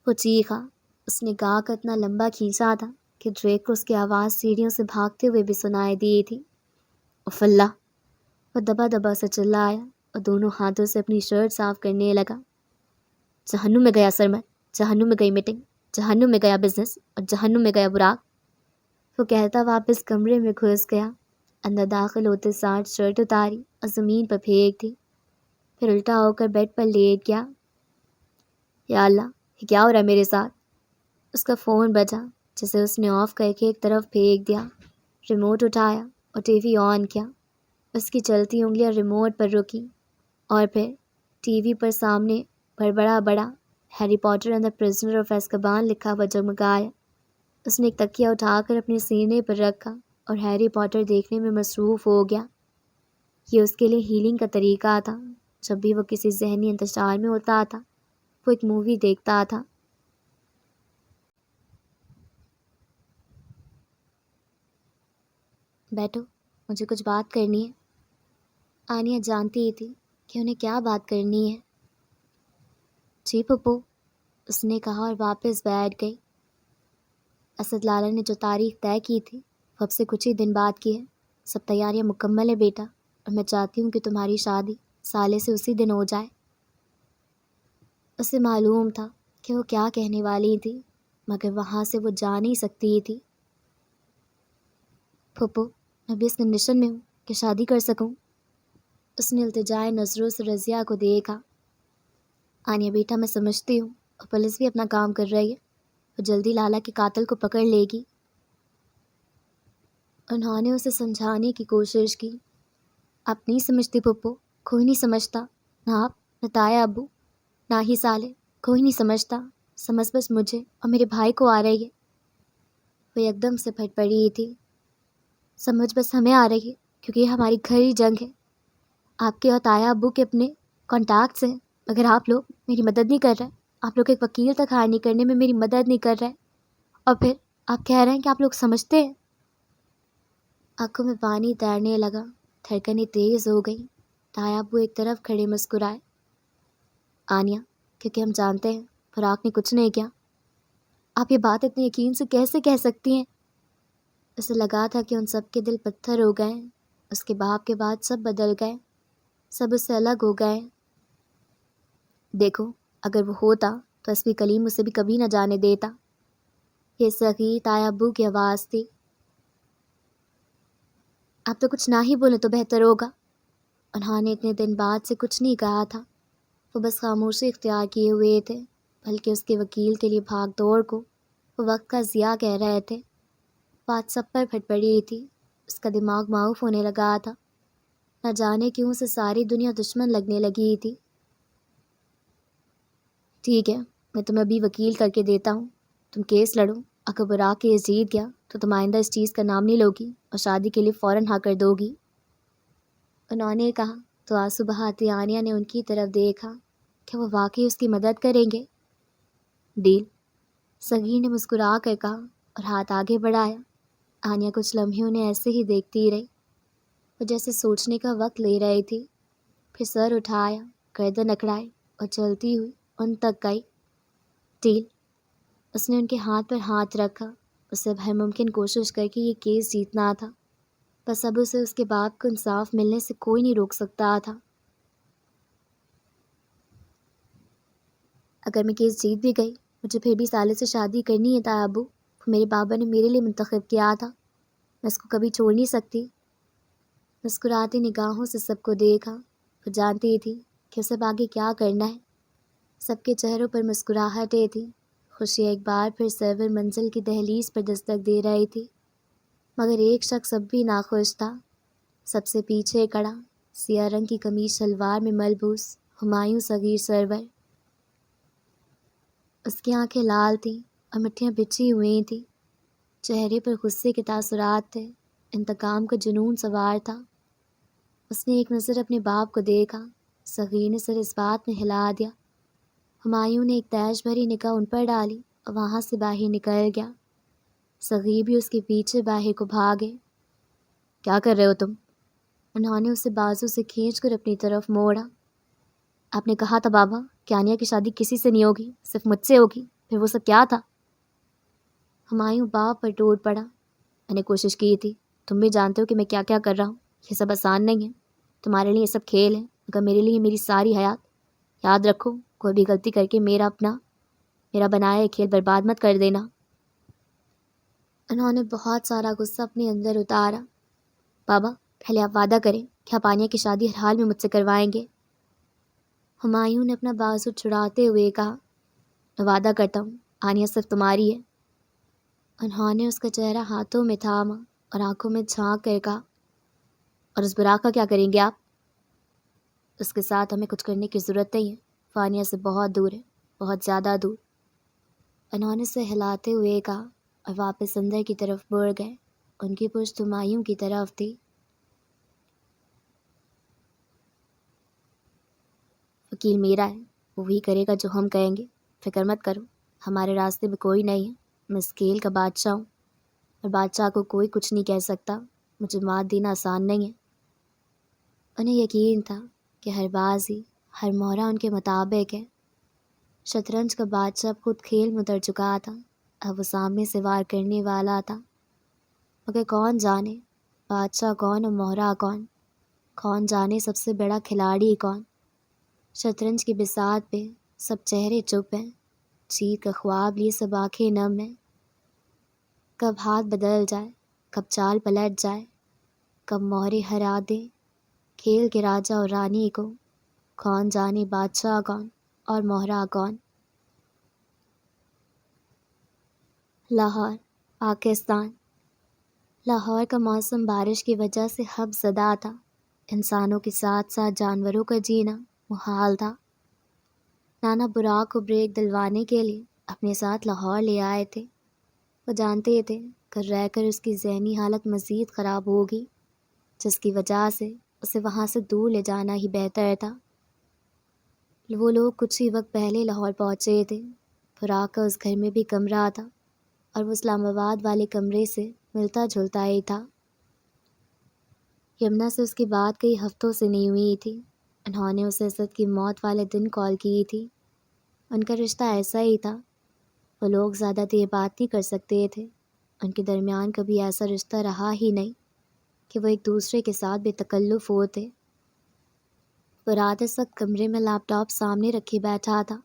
وہ چیخا۔ اس نے گا کر اتنا لمبا کھینچا تھا کہ ڈریک کو اس کی آواز سیڑھیوں سے بھاگتے ہوئے بھی سنائی دی تھی۔ اف اللہ، وہ دبا دبا سے چلایا اور دونوں ہاتھوں سے اپنی شرٹ صاف کرنے لگا۔ جہنم میں گیا سرمد، جہنم میں گئی میٹنگ، جہنم میں گیا بزنس اور جہنم میں گیا براق، وہ کہتا واپس کمرے میں گھس گیا۔ اندر داخل ہوتے ساتھ شرٹ اتاری اور زمین پر پھینک دی، پھر الٹا ہو کر بیڈ پر لیٹ گیا۔ یا اللہ، یہ کیا ہو رہا ہے میرے ساتھ؟ اس کا فون بجا جسے اس نے آف کر کے ایک طرف پھینک دیا۔ ریموٹ اٹھایا اور ٹی وی آن کیا۔ اس کی چلتی انگلیاں ریموٹ پر رکی اور پھر ٹی وی پر سامنے بڑا بڑا Harry Potter and the Prisoner of Azkaban لکھا ہوا جگمگایا۔ اس نے ایک تکیہ اٹھا کر اپنے سینے پر رکھا اور ہیری پوٹر دیکھنے میں مصروف ہو گیا۔ یہ اس کے لیے ہیلنگ کا طریقہ تھا۔ جب بھی وہ کسی ذہنی انتشار میں ہوتا تھا وہ ایک مووی دیکھتا تھا۔ بیٹھو، مجھے کچھ بات کرنی ہے۔ آنیہ جانتی ہی تھی کہ انہیں کیا بات کرنی ہے۔ جی پھپھو، اس نے کہا اور واپس بیٹھ گئی۔ اسد لالا نے جو تاریخ طے کی تھی وہ اب سے کچھ ہی دن بعد کی ہے۔ سب تیاریاں مکمل ہیں بیٹا، اور میں چاہتی ہوں کہ تمہاری شادی سالے سے اسی دن ہو جائے۔ اسے معلوم تھا کہ وہ کیا کہنے والی تھی مگر وہاں سے وہ جا نہیں سکتی تھی۔ پھپھو، میں بھی اس کنڈیشن میں ہوں کہ شادی کر سکوں۔ اس نے التجائے نظروں سے رضیہ کو دیکھا۔ آنیہ بیٹا، میں سمجھتی ہوں اور پولیس بھی اپنا کام کر رہی ہے، وہ جلدی لالا کے قاتل کو پکڑ لے گی۔ انہوں نے اسے سمجھانے کی کوشش کی۔ آپ نہیں سمجھتی پھپھو، کوئی نہیں سمجھتا، نہ آپ، نہ تایا ابو، نہ ہی سالے، کوئی نہیں سمجھتا۔ سمجھ بس مجھے اور میرے بھائی کو آ رہی ہے۔ وہ یکدم سے پھٹ پڑی تھی۔ سمجھ بس ہمیں آ رہی ہے کیونکہ یہ ہماری گھری جنگ ہے۔ آپ کے اور تایا ابو کے اپنے کانٹیکٹس ہیں مگر آپ لوگ میری مدد نہیں کر رہے۔ آپ لوگ ایک وکیل تک ہائر نہیں کرنے میں میری مدد نہیں کر رہے، اور پھر آپ کہہ رہے ہیں کہ آپ لوگ سمجھتے ہیں۔ آنکھوں میں پانی تیرنے لگا، دھڑکنیں تیز ہو گئیں۔ تایا ابو ایک طرف کھڑے مسکرائے۔ آنیہ، کیونکہ ہم جانتے ہیں فراق نے کچھ نہیں کیا۔ آپ یہ بات اتنے یقین سے کیسے کہہ سکتی ہیں؟ اسے لگا تھا کہ ان سب کے دل پتھر ہو گئے۔ اس کے باپ کے بعد سب بدل گئے، سب اس سے الگ ہو گئے۔ دیکھو، اگر وہ ہوتا تو ایس پی کلیم اسے بھی کبھی نہ جانے دیتا۔ یہ صغیر تایا ابو کی آواز تھی۔ آپ تو کچھ نہ ہی بولیں تو بہتر ہوگا۔ انہوں نے اتنے دن بعد سے کچھ نہیں کہا تھا۔ وہ بس خاموشی اختیار کیے ہوئے تھے، بلکہ اس کے وکیل کے لیے بھاگ دوڑ کو وہ وقت کا ضیاع کہہ رہے تھے۔ بات سب پر پھٹ پڑی تھی، اس کا دماغ معاف ہونے لگا تھا، نہ جانے کیوں سے ساری دنیا دشمن لگنے لگی تھی۔ ٹھیک ہے، میں تمہیں ابھی وکیل کر کے دیتا ہوں، تم کیس لڑو، اگر براق کیس جیت گیا تو تم آئندہ اس چیز کا نام نہیں لوگی اور شادی کے لیے فوراً ہاں کر دو گی، انہوں نے کہا۔ تو آنسو بہاتی آنیا نے ان کی طرف دیکھا، کیا وہ واقعی اس کی مدد کریں گے؟ ڈیل، صغیر نے مسکرا کر کہا اور ہاتھ آگے بڑھایا۔ آنیا کچھ لمحے انہیں ایسے ہی دیکھتی رہی، وہ جیسے سوچنے کا وقت لے رہی تھی، پھر سر اٹھایا، گردن اکڑائے اور چلتی ہوئی ان تک گئی۔ ڈیل، اس نے ان کے ہاتھ پر ہاتھ رکھا، اسے ہر ممکن کوشش کر کے یہ کیس جیتنا تھا، بس اب اسے اس کے باپ کو انصاف ملنے سے کوئی نہیں روک سکتا تھا۔ اگر میں کیس جیت بھی گئی، مجھے پھر بھی سالے سے شادی کرنی ہے تا ابو، وہ میرے بابا نے میرے لیے منتخب کیا تھا، میں اس کو کبھی چھوڑ نہیں سکتی۔ مسکراتی نگاہوں سے سب کو دیکھا، وہ جانتی تھی کہ اسے آگے کیا کرنا ہے۔ سب کے چہروں پر مسکراہٹیں تھیں، خوشی ایک بار پھر سرور منزل کی دہلیز پر دستک دے رہی تھی، مگر ایک شخص اب بھی ناخوش تھا۔ سب سے پیچھے کڑا، سیاہ رنگ کی قمیض شلوار میں ملبوس ہمایوں صغیر سرور۔ اس کی آنکھیں لال تھیں اور مٹھیاں بچھی ہوئی تھیں، چہرے پر غصے کے تاثرات تھے، انتقام کا جنون سوار تھا۔ اس نے ایک نظر اپنے باپ کو دیکھا، صغیر نے سر اس بات میں ہلا دیا۔ ہمایوں نے ایک تیش بھری نگاہ ان پر ڈالی اور وہاں سے باہر نکل گیا۔ صغیر بھی اس کے پیچھے باہر کو بھاگے۔ کیا کر رہے ہو تم؟ انہوں نے اسے بازو سے کھینچ کر اپنی طرف موڑا۔ آپ نے کہا تھا بابا کہ آنیا کی شادی کسی سے نہیں ہوگی، صرف مجھ سے ہوگی، پھر وہ سب کیا تھا؟ ہمایوں باپ پر ٹوٹ پڑا۔ میں نے کوشش کی تھی، تم بھی جانتے ہو کہ میں کیا کیا کر رہا ہوں، یہ سب آسان نہیں ہے، تمہارے لیے یہ سب کھیل ہے، مگر میرے لیے میری ساری حیات۔ یاد رکھو، کوئی بھی غلطی کر کے میرا بنایا کھیل برباد مت کر دینا۔ انہوں نے بہت سارا غصہ اپنے اندر اتارا۔ بابا، پہلے آپ وعدہ کریں کہ آپ آنیا کی شادی ہر حال میں مجھ سے کروائیں گے۔ ہمایوں نے اپنا بازو چھڑاتے ہوئے کہا، میں وعدہ کرتا ہوں، آنیا صرف تمہاری ہے۔ انہوں نے اس کا چہرہ ہاتھوں میں تھاما اور آنکھوں میں جھانک کر کہا، اور اس براق کا کیا کریں گے آپ؟ اس کے ساتھ ہمیں کچھ کرنے کی ضرورت نہیں ہے، وہ آنیا سے بہت دور ہے، بہت زیادہ دور۔ انہوں نے اسے ہلاتے ہوئے کہا اور واپس اندر کی طرف بڑھ گئے۔ ان کی پشت ہمایوں کی طرف تھی۔ وکیل میرا ہے، وہی کرے گا جو ہم کہیں گے، فکر مت کرو، ہمارے راستے میں کوئی نہیں ہے، میں اس کھیل کا بادشاہ ہوں اور بادشاہ کو کوئی کچھ نہیں کہہ سکتا، مجھے مات دینا آسان نہیں ہے۔ انہیں یقین تھا کہ ہر بازی، ہر مہرہ ان کے مطابق ہے۔ شطرنج کا بادشاہ خود کھیل میں اتر چکا تھا، اب وہ سامنے سے وار کرنے والا تھا، مگر کون جانے بادشاہ کون اور مہرہ کون جانے سب سے بڑا کھلاڑی کون۔ شطرنج کی بساط پہ سب چہرے چپ ہیں، جیت کا خواب لیے سب آنکھیں نم ہیں۔ کب ہاتھ بدل جائے، کب چال پلٹ جائے، کب مہرے ہرا دیں کھیل کے راجا اور رانی کو، کون جانے بادشاہ کون اور مہرہ کون۔ لاہور، پاکستان۔ لاہور کا موسم بارش کی وجہ سے حب زدہ تھا، انسانوں کے ساتھ ساتھ جانوروں کا جینا محال تھا۔ نانا براق کو بریک دلوانے کے لیے اپنے ساتھ لاہور لے آئے تھے، وہ جانتے تھے کہ رہ کر اس کی ذہنی حالت مزید خراب ہوگی، جس کی وجہ سے اسے وہاں سے دور لے جانا ہی بہتر تھا۔ وہ لوگ کچھ ہی وقت پہلے لاہور پہنچے تھے، براق کا اس گھر میں بھی کمرہ تھا اور وہ اسلام آباد والے کمرے سے ملتا جلتا ہی تھا۔ یمنا سے اس کی بات کئی ہفتوں سے نہیں ہوئی تھی، انہوں نے اسے اسد کی موت والے دن کال کی تھی۔ ان کا رشتہ ایسا ہی تھا، وہ لوگ زیادہ دیر بات نہیں کر سکتے تھے، ان کے درمیان کبھی ایسا رشتہ رہا ہی نہیں کہ وہ ایک دوسرے کے ساتھ بے تکلف ہوتے۔ وہ رات اس وقت کمرے میں لیپ ٹاپ سامنے رکھے بیٹھا تھا،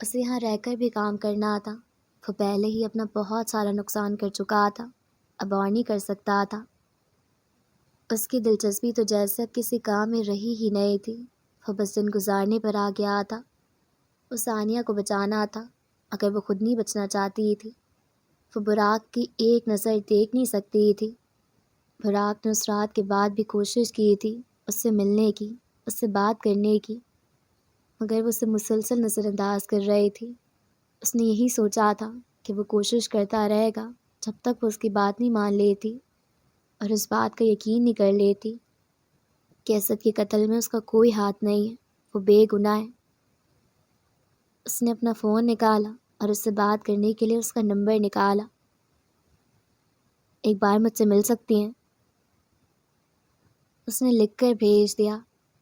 اسے یہاں رہ کر بھی کام کرنا تھا، وہ پہلے ہی اپنا بہت سارا نقصان کر چکا تھا، اب اور نہیں کر سکتا تھا۔ اس کی دلچسپی تو جیسے اب کسی کام میں رہی ہی نہیں تھی، وہ بس دن گزارنے پر آ گیا تھا۔ اس ثانیہ کو بچانا تھا اگر وہ خود نہیں بچنا چاہتی تھی۔ وہ براق کی ایک نظر دیکھ نہیں سکتی تھی۔ براق نے اس رات کے بعد بھی کوشش کی تھی اس سے ملنے کی، اس سے بات کرنے کی، مگر وہ اسے مسلسل نظر انداز کر رہی تھی۔ اس نے یہی سوچا تھا کہ وہ کوشش کرتا رہے گا جب تک وہ اس کی بات نہیں مان لیتی اور اس بات کا یقین نہیں کر لیتی کہ اسد کے قتل میں اس کا کوئی ہاتھ نہیں ہے، وہ بے گناہ ہے۔ اس نے اپنا فون نکالا اور اس سے بات کرنے کے لیے اس کا نمبر نکالا۔ ایک بار مجھ سے مل سکتی ہیں؟ اس نے لکھ کر بھیج دیا۔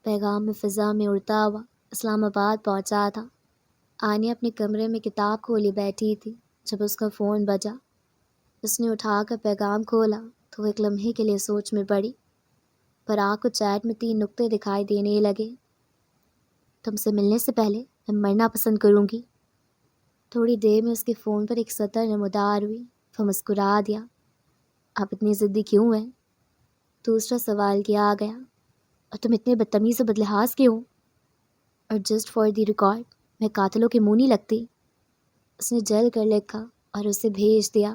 پیغام میں فضا میں اڑتا ہوا اسلام آباد پہنچا تھا۔ آنیا اپنے کمرے میں کتاب کھولی بیٹھی تھی جب اس کا فون بجا۔ اس نے اٹھا کر پیغام کھولا تو وہ ایک لمحے کے لیے سوچ میں پڑی۔ براق کو چیٹ میں 3 نقطے دکھائی دینے لگے۔ تم سے ملنے سے پہلے میں مرنا پسند کروں گی۔ تھوڑی دیر میں اس کے فون پر ایک سطر نمودار ہوئی۔ وہ مسکرا دیا۔ آپ اتنی ضدی کیوں ہیں؟ دوسرا سوال کیا آ گیا۔ اور تم اتنے بدتمیز و بدلحاظ کیوں؟ اور جسٹ فار دی ریکارڈ، میں قاتلوں کے منہ نہیں لگتی۔ اس نے جل کر لکھا اور اسے بھیج دیا۔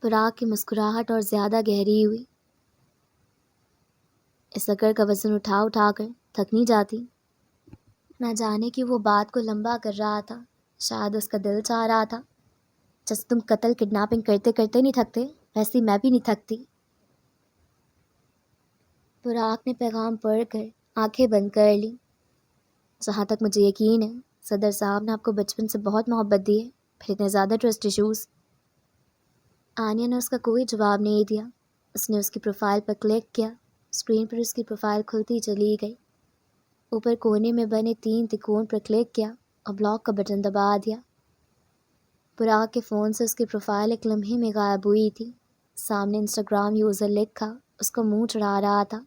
براق کی مسکراہٹ اور زیادہ گہری ہوئی۔ اس اکڑ کا وزن اٹھا اٹھا کر تھک نہیں جاتی؟ نہ جانے کہ وہ بات کو لمبا کر رہا تھا، شاید اس کا دل چاہ رہا تھا جیسے تم قتل کڈنیپنگ کرتے کرتے نہیں تھکتے ویسے میں بھی نہیں تھکتی۔ براق نے پیغام پڑھ کر آنکھیں بند کر لی۔ جہاں تک مجھے یقین ہے صدر صاحب نے آپ کو بچپن سے بہت محبت دی ہے، پھر اتنے زیادہ ٹرسٹ ایشوز۔ آنیا نے اس کا کوئی جواب نہیں دیا۔ اس نے اس کی پروفائل پر کلک کیا۔ اسکرین پر اس کی پروفائل کھلتی چلی گئی۔ اوپر کونے میں بنے 3 تکون پر کلک کیا اور بلاک کا بٹن دبا دیا۔ براق کے فون سے اس کی پروفائل ایک لمحے میں غائب ہوئی تھی۔ سامنے انسٹاگرام یوزر لکھا اس کا منہ چڑھا رہا تھا۔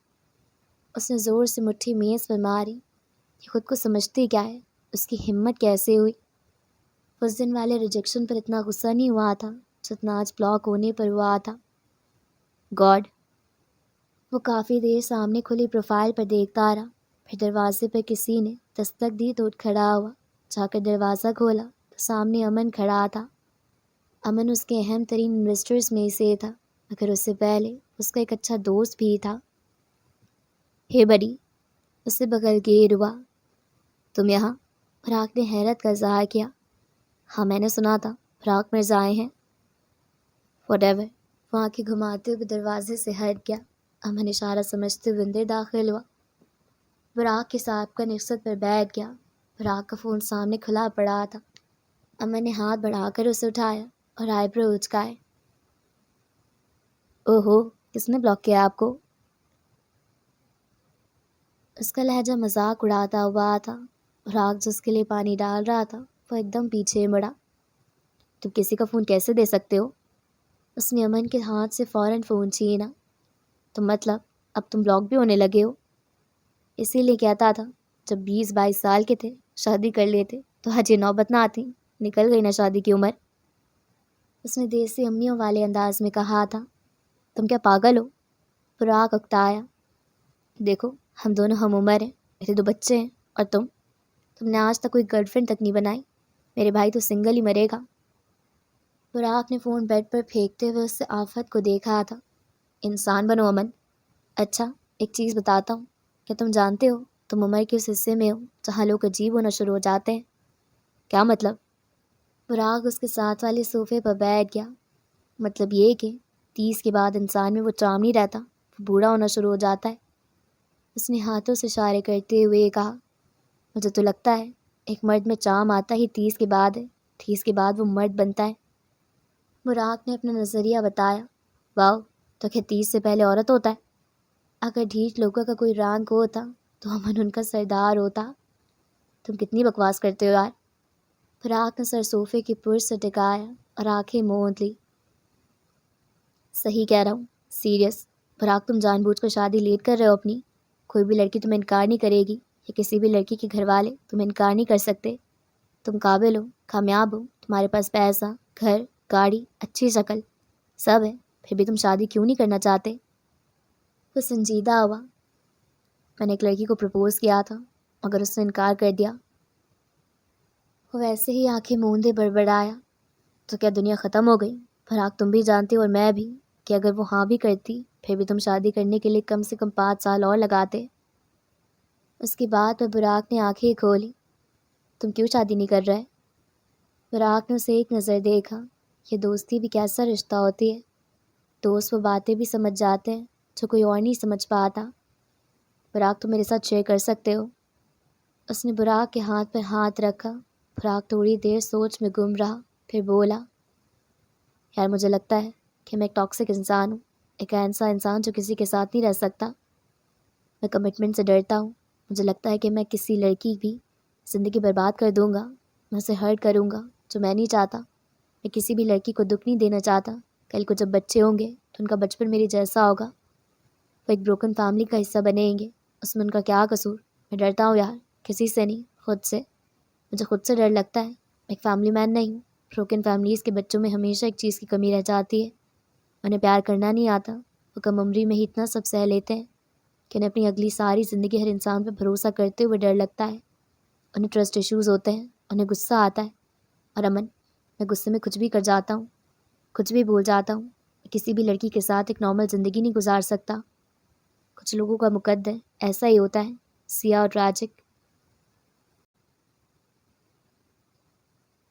اس نے زور سے مٹھی میز پر ماری۔ یہ خود کو سمجھتی کیا ہے؟ اس کی ہمت کیسے ہوئی؟ اس دن والے ریجیکشن پر اتنا غصہ نہیں ہوا تھا جتنا آج بلاک ہونے پر ہوا تھا۔ گاڈ! وہ کافی دیر سامنے کھلی پروفائل پر دیکھتا رہا، پھر دروازے پر کسی نے دستک دی تو اٹھ کھڑا ہوا۔ جا کر دروازہ کھولا تو سامنے امن کھڑا تھا۔ امن اس کے اہم ترین انویسٹرز میں سے تھا، مگر اس سے پہلے اس کا ایک اچھا دوست بھی تھا۔ ہے بڑی، اس سے بغل گیر ہوا۔ تم یہاں؟ براق نے حیرت کا اظہار کیا۔ ہاں میں نے سنا تھا براق مرزا آئے ہیں۔ What ever. وہ آنکھیں گھماتے ہوئے دروازے سے ہٹ گیا۔ امن اشارہ سمجھتے ہوئے اندر داخل ہوا۔ براق کے ساتھ کا نکست پر بیٹھ گیا۔ براق کا فون سامنے کھلا پڑا تھا۔ امن نے ہاتھ بڑھا کر اسے اٹھایا اور آئی برو اچکائے۔ اوہو، کس نے بلاک کیا آپ کو؟ اس کا لہجہ مذاق اڑاتا ہوا تھا۔ براق جس کے لیے پانی ڈال رہا تھا وہ ایک دم پیچھے مڑا۔ تم کسی کا فون کیسے دے سکتے ہو؟ اس نے امن کے ہاتھ سے فوراً فون چھینا۔ تو مطلب اب تم بلاک بھی ہونے لگے ہو؟ اسی لیے کہتا تھا جب 20-22 سال کے تھے شادی کر لیتے تو آج یہ نوبت نہ آتی۔ نکل گئی نا شادی کی عمر۔ اس نے دیسی امیوں والے انداز میں کہا تھا۔ تم کیا پاگل ہو؟ براق اکتایا۔ دیکھو ہم دونوں ہم عمر ہیں، میرے 2 بچے ہیں، اور تم نے آج تک کوئی گرل فرینڈ تک نہیں بنائی۔ میرے بھائی تو سنگل ہی مرے گا۔ براق نے فون بیڈ پر پھینکتے ہوئے اس سے آفت کو دیکھا تھا۔ انسان بنو امن۔ اچھا ایک چیز بتاتا ہوں، کیا تم جانتے ہو تم عمر کے اس حصے میں ہو جہاں لوگ عجیب ہونا شروع ہو جاتے ہیں؟ کیا مطلب؟ براق اس کے ساتھ والے صوفے پر بیٹھ گیا۔ مطلب یہ کہ 30 کے بعد انسان میں وہ چام نہیں رہتا، وہ بوڑھا ہونا شروع ہو جاتا ہے۔ اس نے ہاتھوں سے اشارے کرتے ہوئے کہا۔ مجھے تو لگتا ہے ایک مرد میں چام آتا ہی 30 کے بعد ہے، 30 کے بعد وہ مرد بنتا ہے۔ براق نے اپنا نظریہ بتایا۔ واؤ، تو کہ 30 سے پہلے عورت ہوتا ہے؟ اگر ڈھیٹ لوگوں کا کوئی رینک ہوتا تو امن ان کا سردار ہوتا۔ تم کتنی بکواس کرتے ہو یار۔ براق نے سر صوفے کی پرس سے ٹکایا اور آنکھیں موند لی۔ صحیح کہہ رہا ہوں، سیریس۔ براق تم جان بوجھ کر شادی لیٹ کر رہے ہو اپنی۔ کوئی بھی لڑکی تمہیں انکار نہیں کرے گی، یا کسی بھی لڑکی کے گھر والے تمہیں انکار نہیں کر سکتے۔ تم قابل ہو، کامیاب ہو، تمہارے پاس پیسہ، گھر، گاڑی، اچھی شکل، سب ہے، پھر بھی تم شادی کیوں نہیں کرنا چاہتے؟ وہ سنجیدہ ہوا۔ میں نے ایک لڑکی کو پرپوز کیا تھا مگر اس نے انکار کر دیا۔ وہ ویسے ہی آنکھیں موندے بڑبڑایا، تو کیا دنیا ختم ہو گئی؟ فراق تم بھی جانتی اور میں بھی کہ اگر وہ ہاں بھی کرتی پھر بھی تم شادی کرنے کے لیے کم سے کم 5 سال اور لگاتے۔ اس کی بات پر براق نے آنکھیں کھولی۔ تم کیوں شادی نہیں کر رہے؟ براق نے اسے ایک نظر دیکھا۔ یہ دوستی بھی کیسا رشتہ ہوتی ہے، دوست وہ باتیں بھی سمجھ جاتے ہیں جو کوئی اور نہیں سمجھ پاتا۔ براق تم میرے ساتھ شیئر کر سکتے ہو؟ اس نے براق کے ہاتھ پر ہاتھ رکھا۔ براق تھوڑی دیر سوچ میں گم رہا، پھر بولا، یار مجھے لگتا ہے کہ میں ایک ٹاکسک انسان ہوں، ایک ایسا انسان جو کسی کے ساتھ نہیں رہ سکتا۔ میں کمٹمنٹ سے ڈرتا ہوں۔ مجھے لگتا ہے کہ میں کسی لڑکی کی زندگی برباد کر دوں گا، میں اسے ہرٹ کروں گا جو میں نہیں چاہتا۔ میں کسی بھی لڑکی کو دکھ نہیں دینا چاہتا۔ کل کو جب بچے ہوں گے تو ان کا بچپن میری جیسا ہوگا، وہ ایک بروکن فیملی کا حصہ بنیں گے، اس میں ان کا کیا قصور؟ میں ڈرتا ہوں یار، کسی سے نہیں، خود سے۔ مجھے خود سے ڈر لگتا ہے۔ میں ایک فیملی مین نہیں ہوں۔ بروکن فیملیز کے بچوں میں ہمیشہ ایک چیز کی کمی رہ جاتی ہے، انہیں پیار کرنا نہیں آتا۔ وہ کم عمری میں ہی اتنا سب سہ لیتے ہیں کہ انہیں اپنی اگلی ساری زندگی ہر انسان پہ بھروسہ کرتے ہوئے ڈر لگتا ہے۔ انہیں ٹرسٹ ایشوز ہوتے ہیں، انہیں غصہ آتا ہے۔ اور امن، میں غصے میں کچھ بھی کر جاتا ہوں، کچھ بھی بول جاتا ہوں۔ میں کسی بھی لڑکی کے ساتھ ایک نارمل زندگی نہیں گزار سکتا۔ کچھ لوگوں کا مقدر ایسا ہی ہوتا ہے، سیاہ اور ٹریجک۔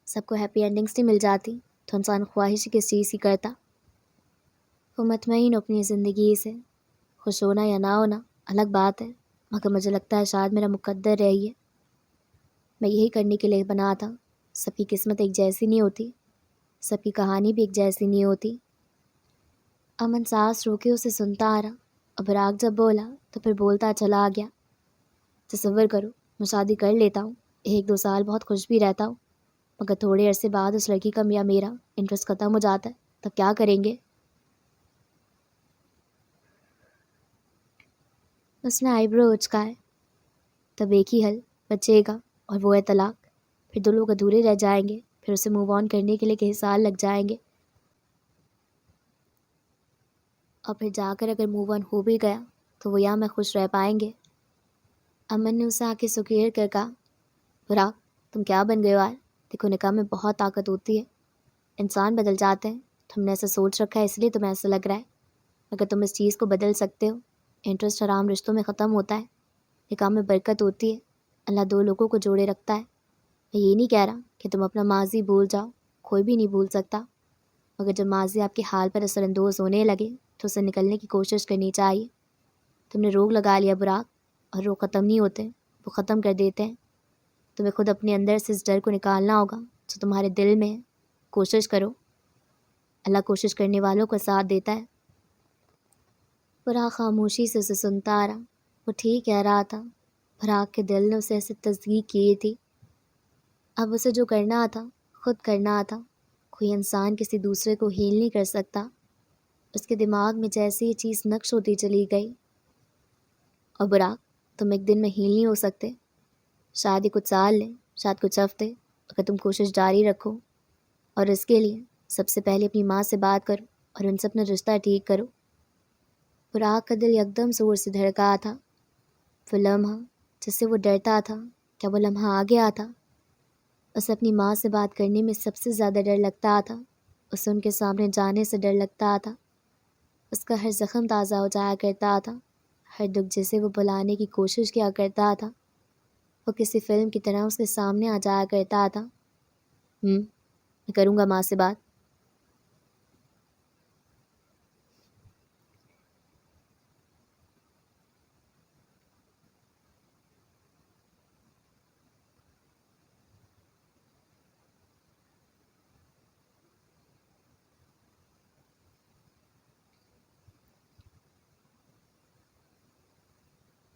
سب کو ہیپی اینڈنگس نہیں مل جاتی تو انسان خواہش کس چیز کی کرتا؟ وہ مطمئن ہو اپنی زندگی سے، خوش ہونا یا نہ ہونا الگ بات ہے، مگر مجھے لگتا ہے شاید میرا مقدر رہی ہے۔ میں یہی کرنے کے لیے بنا تھا۔ سب کی قسمت ایک جیسی نہیں ہوتی، سب کی کہانی بھی ایک جیسی نہیں ہوتی۔ امن سانس روکے اسے سنتا آ رہا، اور براق جب بولا تو پھر بولتا چلا گیا۔ تصور کرو میں شادی کر لیتا ہوں، 1-2 سال بہت خوش بھی رہتا ہوں، مگر تھوڑے عرصے بعد اس لڑکی کا یا میرا انٹرسٹ ختم ہو جاتا ہے، تب کیا کریں گے؟ اس نے آئی برو اچکائے۔ تب ایک ہی حل بچے گا اور وہ ہے طلاق۔ پھر 2 لوگ ادھورے رہ جائیں گے، پھر اسے موو آن کرنے کے لیے کئی سال لگ جائیں گے، اور پھر جا کر اگر موو آن ہو بھی گیا تو وہ یا میں خوش رہ پائیں گے۔ امن نے اسے آنکھیں سکیر کر کہا، براق تم کیا بن گئے ہو یار؟ دیکھو نکاح میں بہت طاقت ہوتی ہے، انسان بدل جاتے ہیں۔ تم نے ایسا سوچ رکھا ہے اس لیے تمہیں ایسا لگ رہا ہے، اگر تم اس چیز کو بدل سکتے ہو۔ انٹرسٹ حرام رشتوں میں ختم ہوتا ہے، نکاح میں برکت ہوتی ہے، اللہ 2 لوگوں کو جوڑے رکھتا ہے۔ میں یہ نہیں کہہ رہا کہ تم اپنا ماضی بھول جاؤ، کوئی بھی نہیں بھول سکتا، مگر جب ماضی آپ کے حال پر اثر اندوز ہونے لگے تو اسے نکلنے کی کوشش کرنی چاہیے۔ تم نے روگ لگا لیا براق، اور روگ ختم نہیں ہوتے، وہ ختم کر دیتے ہیں۔ تمہیں خود اپنے اندر سے اس ڈر کو نکالنا ہوگا جو تمہارے دل میں ہے۔ کوشش کرو، اللہ کوشش کرنے والوں کا ساتھ دیتا ہے۔ براق خاموشی سے اسے سنتا آ رہا۔ وہ ٹھیک کہہ رہا تھا، براق کے دل نے اسے ایسے تصدیق کی تھی۔ اب اسے جو کرنا تھا خود کرنا تھا۔ کوئی انسان کسی دوسرے کو ہیل نہیں کر سکتا۔ اس کے دماغ میں جیسے یہ چیز نقش ہوتی چلی گئی۔ اور براق تم ایک دن میں ہیل نہیں ہو سکتے، شاید یہ کچھ سال لیں، شاید کچھ ہفتے، اگر تم کوشش جاری رکھو، اور اس کے لیے سب سے پہلے اپنی ماں سے بات کرو اور ان سے اپنا رشتہ ٹھیک کرو۔ براق کا دل یکدم زور سے دھڑکا تھا۔ وہ لمحہ جس سے وہ ڈرتا تھا، کیا وہ لمحہ آ گیا تھا؟ اسے اپنی ماں سے بات کرنے میں سب سے زیادہ ڈر لگتا تھا، اسے ان کے سامنے جانے سے ڈر لگتا تھا۔ اس کا ہر زخم تازہ ہو جایا کرتا تھا، ہر دکھ جسے وہ بھلانے کی کوشش کیا کرتا تھا وہ کسی فلم کی طرح اس کے سامنے آ جایا کرتا تھا۔ میں کروں گا ماں سے بات۔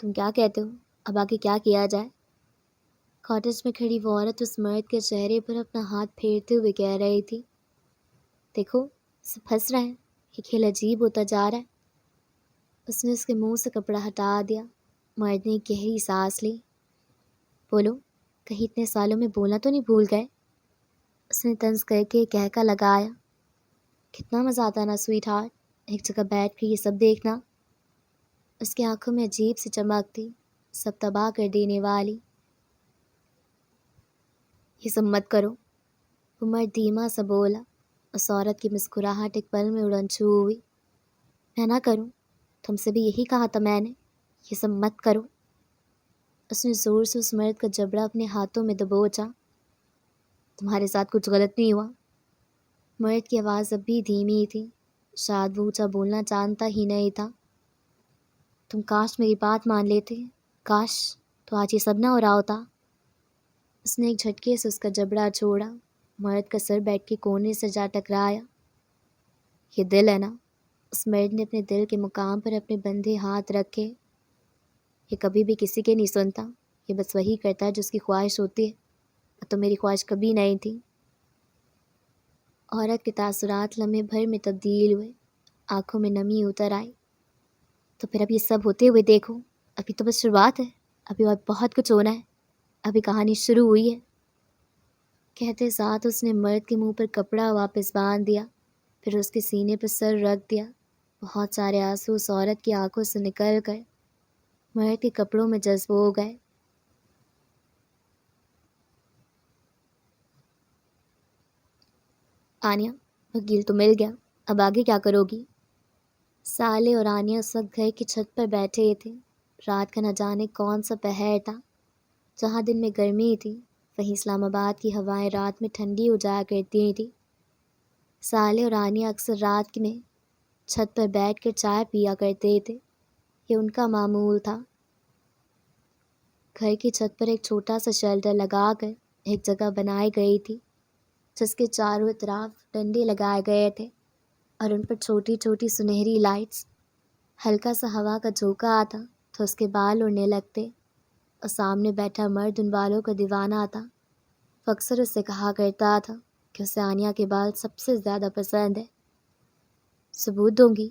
تم کیا کہتے ہو؟ اب آگے کیا کیا جائے؟ کاٹیج میں کھڑی وہ عورت اس مرد کے چہرے پر اپنا ہاتھ پھیرتے ہوئے کہہ رہی تھی، دیکھو سب پھنس رہے ہیں، یہ کھیل عجیب ہوتا جا رہا ہے۔ اس نے اس کے منہ سے کپڑا ہٹا دیا۔ مرد نے ایک گہری سانس لی۔ بولو، کہیں اتنے سالوں میں بولنا تو نہیں بھول گئے؟ اس نے طنز کر کے ایک کہکا لگایا۔ کتنا مزہ آتا نا سویٹ ہارٹ، ایک جگہ بیٹھ کے یہ سب دیکھنا۔ اس کی آنکھوں میں عجیب سی چمک تھی، سب تباہ کر دینے والی۔ یہ سب مت کرو، وہ مرد دھیما سا بولا۔ اس عورت کی مسکراہٹ ایک پل میں اڑن چھو ہوئی۔ میں نہ کروں، تم سے بھی یہی کہا تھا میں نے، یہ سب مت کرو۔ اس نے زور سے اس مرد کا جبڑا اپنے ہاتھوں میں دبوچا۔ تمہارے ساتھ کچھ غلط نہیں ہوا؟ مرد کی آواز اب بھی دھیمی تھی، شاید وہ اونچا بولنا جانتا ہی نہیں تھا۔ تم کاش میری بات مان لیتے، کاش تو آج یہ سب نہ ہو رہا ہوتا۔ اس نے ایک جھٹکے سے اس کا جبڑا چھوڑا، مرد کا سر بیٹھ کے کونے سے جا ٹکرایا۔ یہ دل ہے نا؟ اس مرد نے اپنے دل کے مقام پر اپنے بندھے ہاتھ رکھے۔ یہ کبھی بھی کسی کے نہیں سنتا، یہ بس وہی کرتا ہے جو اس کی خواہش ہوتی ہے، اور تو میری خواہش کبھی نہیں تھی۔ عورت کے تاثرات لمحے بھر میں تبدیل ہوئے، آنکھوں میں نمی اتر آئی۔ تو پھر اب یہ سب ہوتے ہوئے دیکھو، ابھی تو بس شروعات ہے، ابھی اور بہت کچھ ہونا ہے، ابھی کہانی شروع ہوئی ہے۔ کہتے ساتھ اس نے مرد کے منہ پر کپڑا واپس باندھ دیا، پھر اس کے سینے پر سر رکھ دیا۔ بہت سارے آنسو اس عورت کی آنکھوں سے نکل کر مرد کے کپڑوں میں جذب ہو گئے۔ آنیا، وکیل تو مل گیا، اب آگے کیا کرو گی؟ سالے اور آنیا اس وقت گھر کی چھت پر بیٹھے تھے۔ رات کا نہ جانے کون سا پہر تھا۔ جہاں دن میں گرمی تھی، وہیں اسلام آباد کی ہوائیں رات میں ٹھنڈی ہو جایا کرتی تھیں۔ سالے اور آنیا اکثر رات میں چھت پر بیٹھ کر چائے پیا کرتے تھے، یہ ان کا معمول تھا۔ گھر کی چھت پر ایک چھوٹا سا شیلٹر لگا کر ایک جگہ بنائی گئی تھی، جس کے چاروں طرف ڈنڈے لگائے گئے تھے اور ان پر چھوٹی چھوٹی سنہری لائٹس۔ ہلکا سا ہوا کا جھونکا آتا تو اس کے بال اڑنے لگتے، اور سامنے بیٹھا مرد ان بالوں کا دیوانہ تھا۔ وہ اکثر اس سے کہا کرتا تھا کہ اسے آنیا کے بال سب سے زیادہ پسند ہے۔ ثبوت دوں گی،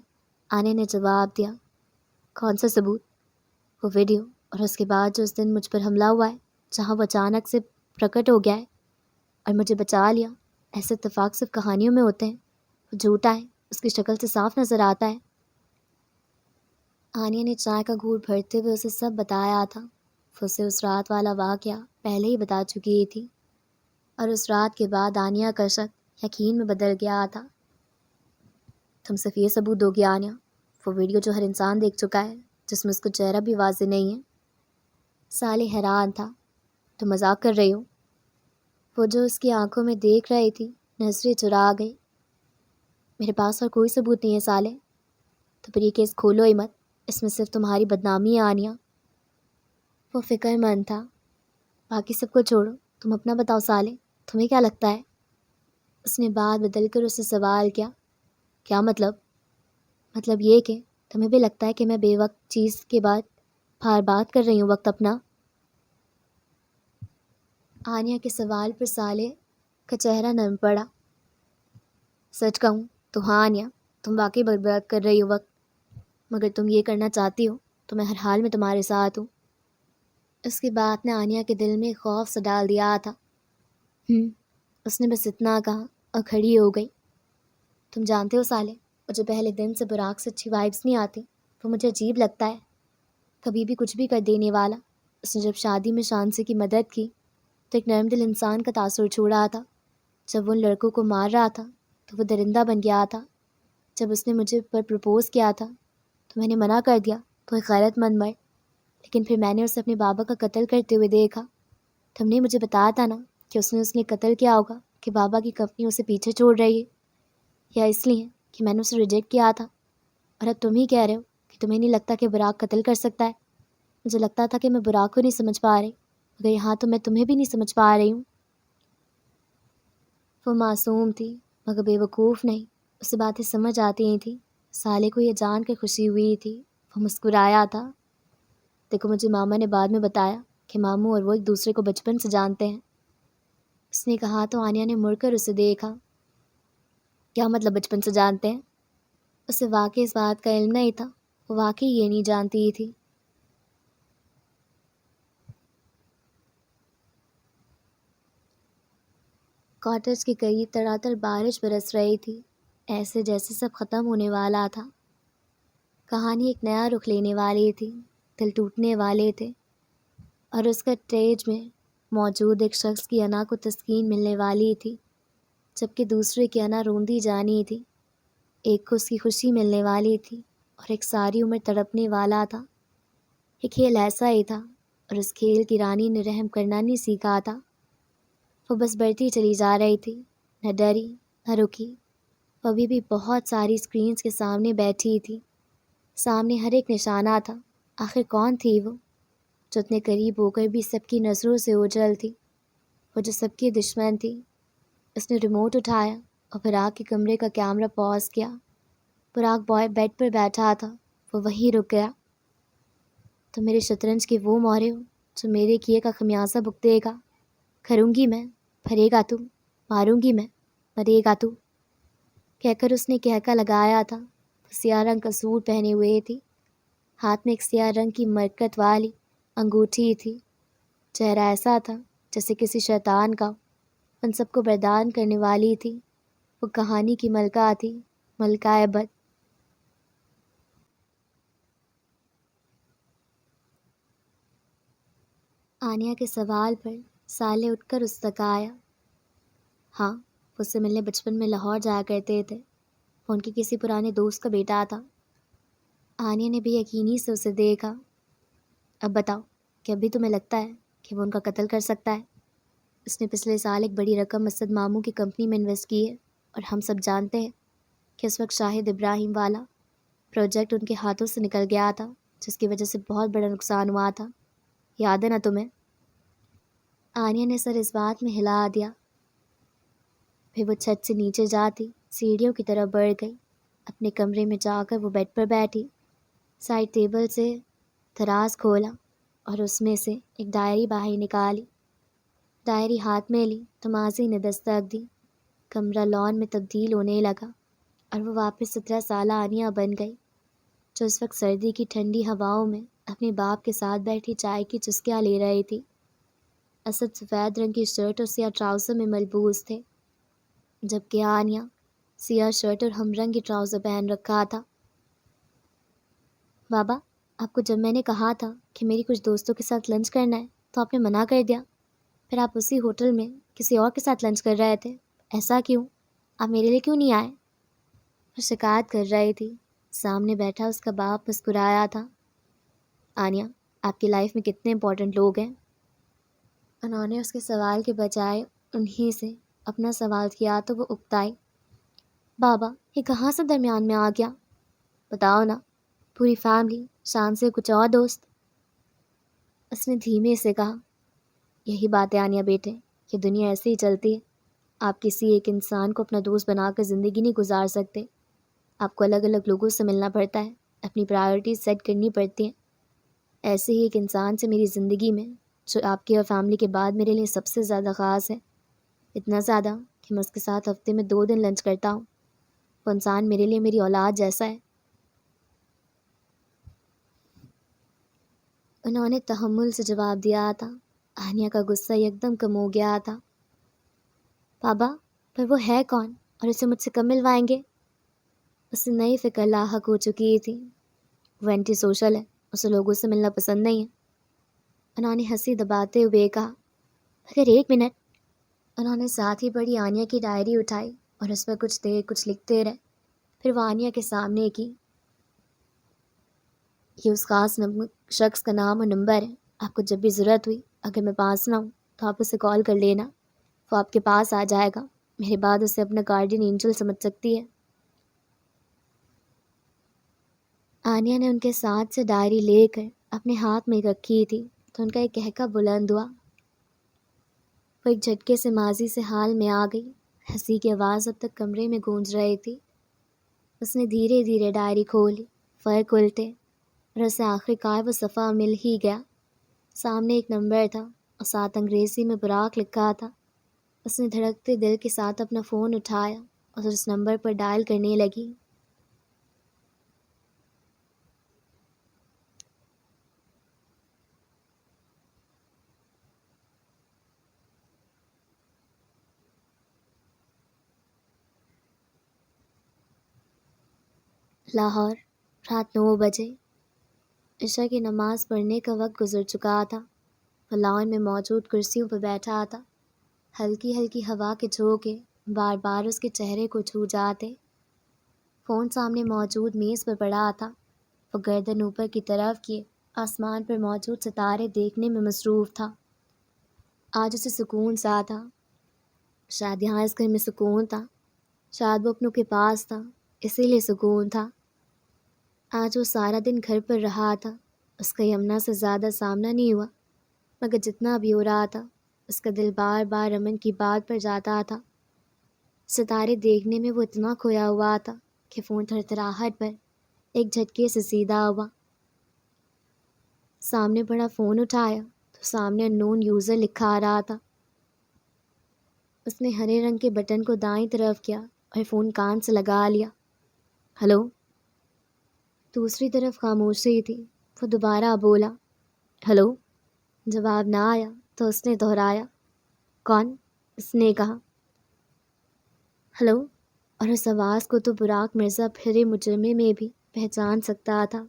آنیا نے جواب دیا۔ کون سا ثبوت؟ وہ ویڈیو، اور اس کے بعد جو اس دن مجھ پر حملہ ہوا ہے، جہاں وہ اچانک سے پرکٹ ہو گیا ہے اور مجھے بچا لیا۔ ایسے اتفاق صرف کہانیوں میں ہوتے ہیں، وہ جھوٹا ہے، اس کی شکل سے صاف نظر آتا ہے۔ آنیا نے چائے کا گھونٹ بھرتے ہوئے اسے سب بتایا تھا۔ وہ اسے اس رات والا واقعہ پہلے ہی بتا چکی تھی، اور اس رات کے بعد آنیا کا شک یقین میں بدل گیا تھا۔ تم صرف یہ ثبوت دو گی آنیا، وہ ویڈیو جو ہر انسان دیکھ چکا ہے، جس میں اس کا چہرہ بھی واضح نہیں ہے؟ سالے حیران تھا۔ تم مذاق کر رہی ہو؟ وہ جو اس کی آنکھوں میں دیکھ رہی تھی نظریں چرا گئی۔ میرے پاس اور کوئی ثبوت نہیں ہے سالے۔ تو پھر یہ کیس کھولو ہی مت، اس میں صرف تمہاری بدنامی ہے آنیا۔ وہ فکر مند تھا۔ باقی سب کو چھوڑو، تم اپنا بتاؤ سالے، تمہیں کیا لگتا ہے؟ اس نے بات بدل کر اسے سوال کیا۔ کیا مطلب؟ مطلب یہ کہ تمہیں بھی لگتا ہے کہ میں بے وقت چیز کے بعد بار بات کر رہی ہوں وقت اپنا؟ آنیا کے سوال پر سالے کا چہرہ نرم پڑا۔ سچ کہوں تو ہاں آنیا، تم واقعی برباد کر رہی ہو وقت، مگر تم یہ کرنا چاہتی ہو تو میں ہر حال میں تمہارے ساتھ ہوں۔ اس کی بات نے آنیا کے دل میں خوف سے ڈال دیا تھا۔ اس نے بس اتنا کہا اور کھڑی ہو گئی۔ تم جانتے ہو سالے، مجھے پہلے دن سے براق سے اچھی وائبس نہیں آتی، وہ مجھے عجیب لگتا ہے، کبھی بھی کچھ بھی کر دینے والا۔ اس نے جب شادی میں شانسی کی مدد کی تو ایک نرم دل انسان کا تاثر چھوڑا تھا۔ جب وہ ان لڑکوں کو مار رہا تھا تو وہ درندہ بن گیا تھا۔ جب اس نے مجھے پر پرپوز کیا تھا تو میں نے منع کر دیا، تو ایک غیرت مند مرد، لیکن پھر میں نے اسے اپنے بابا کا قتل کرتے ہوئے دیکھا۔ تم نے مجھے بتایا تھا نا کہ اس نے قتل کیا ہوگا کہ بابا کی کمپنی اسے پیچھے چھوڑ رہی ہے، یا اس لیے کہ میں نے اسے ریجیکٹ کیا تھا؟ اور اب تم ہی کہہ رہے ہو کہ تمہیں نہیں لگتا کہ براق قتل کر سکتا ہے۔ مجھے لگتا تھا کہ میں براق کو نہیں سمجھ پا رہی، مگر یہاں تو میں تمہیں بھی نہیں سمجھ پا رہی ہوں۔ وہ معصوم تھی مگر بے وقوف نہیں، اسے باتیں سمجھ آتی ہی تھیں۔ سالے کو یہ جان کر خوشی ہوئی تھی، وہ مسکرایا تھا۔ دیکھو مجھے ماما نے بعد میں بتایا کہ ماموں اور وہ ایک دوسرے کو بچپن سے جانتے ہیں۔ اس نے کہا تو آنیا نے مڑ کر اسے دیکھا۔ کیا مطلب بچپن سے جانتے ہیں؟ اسے واقعی اس بات کا علم نہیں تھا، وہ واقعی یہ نہیں جانتی تھی۔ کاٹیج کے قریب تڑاتڑ بارش برس رہی تھی، ایسے جیسے سب ختم ہونے والا تھا۔ کہانی ایک نیا رخ لینے والی تھی، دل ٹوٹنے والے تھے، اور اس کا اسٹیج میں موجود ایک شخص کی انا کو تسکین ملنے والی تھی، جبکہ دوسرے کی انا روندی جانی تھی۔ ایک کو اس کی خوشی ملنے والی تھی اور ایک ساری عمر تڑپنے والا تھا۔ یہ کھیل ایسا ہی تھا، اور اس کھیل کی رانی نے رحم کرنا نہیں سیکھا تھا۔ وہ بس بڑھتی چلی جا رہی تھی، نہ ڈری نہ رکی۔ وہ ابھی بھی بہت ساری اسکرینز کے سامنے بیٹھی تھی، سامنے ہر ایک نشانہ تھا۔ آخر کون تھی وہ جو اتنے قریب ہو کر بھی سب کی نظروں سے اوجھل تھی؟ وہ جو سب کی دشمن تھی۔ اس نے ریموٹ اٹھایا اور پراگ کے کمرے کا کیمرہ پاز کیا۔ پراگ بوائے بیڈ پر بیٹھا تھا، وہ وہیں رک گیا۔ تو میرے شطرنج کے وہ مورے ہو جو میرے کیے کا خمیازہ بھگتے گا۔ کھروں گی میں، پھرے گا تو، ماروں گی میں، مرے گا تو، کہہ کر اس نے کہکا لگایا تھا۔ وہ سیاہ رنگ کا سوٹ پہنے ہوئے تھی، ہاتھ میں ایک سیاہ رنگ کی مرکت والی انگوٹھی تھی۔ چہرہ ایسا تھا جیسے کسی شیطان کا، ان سب کو بردان کرنے والی تھی۔ وہ کہانی کی ملکہ تھی، ملکہ بد۔ آنیا کے سوال پر سالے اٹھ کر اس تک آیا۔ ہاں، وہ اس سے ملنے بچپن میں لاہور جایا کرتے تھے۔ وہ ان کے کسی پرانے دوست کا بیٹا تھا۔ آنیا نے بے یقینی سے اسے دیکھا۔ اب بتاؤ کہ ابھی تمہیں لگتا ہے کہ وہ ان کا قتل کر سکتا ہے؟ اس نے پچھلے سال ایک بڑی رقم اسد ماموں کی کمپنی میں انویسٹ کی ہے، اور ہم سب جانتے ہیں کہ اس وقت شاہد ابراہیم والا پروجیکٹ ان کے ہاتھوں سے نکل گیا تھا، جس کی وجہ سے بہت بڑا نقصان ہوا تھا۔ یاد ہے نا تمہیں؟ آنیا نے سر اس بات میں ہلا دیا۔ پھر وہ چھت سے نیچے جاتی سیڑھیوں کی طرف بڑھ گئی۔ اپنے کمرے میں جا کر وہ بیڈ پر بیٹھی، سائڈ ٹیبل سے دراز کھولا اور اس میں سے ایک ڈائری باہر نکالی۔ ڈائری ہاتھ میں لی تو ماضی نے دستک دی۔ کمرہ لان میں تبدیل ہونے لگا، اور وہ واپس 17 سالہ آنیا بن گئی، جو اس وقت سردی کی ٹھنڈی ہواؤں میں اپنے باپ کے ساتھ بیٹھی چائے کی چسکیاں لے رہی تھی۔ اسد سفید رنگ کی شرٹ اور سیاہ ٹراؤزر میں ملبوس تھے، جبکہ آنیا سیاہ شرٹ اور ہم رنگ کی ٹراؤزر پہن رکھا تھا۔ بابا، آپ کو جب میں نے کہا تھا کہ میری کچھ دوستوں کے ساتھ لنچ کرنا ہے تو آپ نے منع کر دیا، پھر آپ اسی ہوٹل میں کسی اور کے ساتھ لنچ کر رہے تھے، ایسا کیوں؟ آپ میرے لیے کیوں نہیں آئے؟ وہ شکایت کر رہی تھی۔ سامنے بیٹھا اس کا باپ مسکرایا تھا۔ آنیا، آپ کی لائف میں کتنے امپورٹنٹ لوگ ہیں؟ انہوں نے اس کے سوال کے بجائے انہی سے اپنا سوال کیا تو وہ اکتائی۔ بابا، یہ کہاں سے درمیان میں آ گیا؟ بتاؤ نا، پوری فیملی، شان سے کچھ اور دوست؟ اس نے دھیمے سے کہا۔ یہی بات ہے آنیا بیٹے، یہ دنیا ایسے ہی چلتی ہے۔ آپ کسی ایک انسان کو اپنا دوست بنا کر زندگی نہیں گزار سکتے۔ آپ کو الگ الگ لوگوں سے ملنا پڑتا ہے، اپنی پرائیورٹیز سیٹ کرنی پڑتی ہیں۔ ایسے ہی ایک انسان سے میری زندگی میں، جو آپ کی اور فیملی کے بعد میرے لیے سب سے زیادہ خاص ہے، اتنا زیادہ کہ میں اس کے ساتھ ہفتے میں 2 دن لنچ کرتا ہوں۔ وہ انسان میرے لیے میری اولاد جیسا ہے۔ انہوں نے تحمل سے جواب دیا تھا۔ آنیا کا غصہ یکدم کم ہو گیا تھا۔ بابا، پر وہ ہے کون اور اسے مجھ سے کب ملوائیں گے؟ اسے نئی فکر لاحق ہو چکی تھی۔ وہ اینٹی سوشل ہے، اسے لوگوں سے ملنا پسند نہیں ہے۔ انہوں نے ہنسی دباتے ہوئے کہا۔ مگر ایک منٹ۔ انہوں نے ساتھ ہی بڑی آنیا کی ڈائری اٹھائی اور اس پر کچھ دیر کچھ لکھتے رہے۔ پھر وہ آنیا کے سامنے کی۔ یہ اس خاص شخص کا نام اور نمبر ہے۔ آپ کو جب بھی ضرورت ہوئی، اگر میں پاس نہ ہوں تو آپ اسے کال کر لینا، وہ آپ کے پاس آ جائے گا۔ میرے بعد اسے اپنا گارڈین اینجل سمجھ سکتی ہے۔ آنیا نے ان کے ساتھ سے ڈائری لے کر اپنے ہاتھ میں رکھی تھی تو ان کا ایک کہکا بلند ہوا۔ وہ ایک جھٹکے سے ماضی سے حال میں آ گئی۔ ہنسی کی آواز اب تک کمرے میں گونج رہی تھی۔ اس نے دھیرے دھیرے ڈائری کھولی، فرق الٹے، اور اسے آخری کار وہ صفحہ مل ہی گیا۔ سامنے ایک نمبر تھا اور ساتھ انگریزی میں براق لکھا تھا۔ اس نے دھڑکتے دل کے ساتھ اپنا فون اٹھایا اور اس نمبر پر ڈائل کرنے لگی۔ لاہور، رات 9 بجے عشاء کی نماز پڑھنے کا وقت گزر چکا تھا۔ وہ لان میں موجود کرسیوں پر بیٹھا تھا۔ ہلکی ہلکی ہوا کے جھونکے بار بار اس کے چہرے کو چھو جاتے۔ فون سامنے موجود میز پر پڑا تھا۔ وہ گردن اوپر کی طرف کیے آسمان پر موجود ستارے دیکھنے میں مصروف تھا۔ آج اسے سکون سا تھا۔ شاید یہاں اس گھر میں سکون تھا، شاید وہ اپنوں کے پاس تھا، اسی لیے سکون تھا۔ آج وہ سارا دن گھر پر رہا تھا۔ اس کا یمنا سے زیادہ سامنا نہیں ہوا، مگر جتنا بھی ہو رہا تھا اس کا دل بار بار امن کی بات پر جاتا تھا۔ ستارے دیکھنے میں وہ اتنا کھویا ہوا تھا کہ فون تھرتھراہٹ پر ایک جھٹکے سے سیدھا ہوا۔ سامنے پڑا فون اٹھایا تو سامنے انون یوزر لکھا آ رہا تھا۔ اس نے ہرے رنگ کے بٹن کو دائیں طرف کیا اور فون کان سے لگا لیا۔ ہلو؟ دوسری طرف خاموشی تھی۔ وہ دوبارہ بولا، ہلو؟ جواب نہ آیا تو اس نے دہرایا، کون؟ اس نے کہا، ہلو؟ اور اس آواز کو تو براق مرزا پھرے مجرمے میں بھی پہچان سکتا تھا۔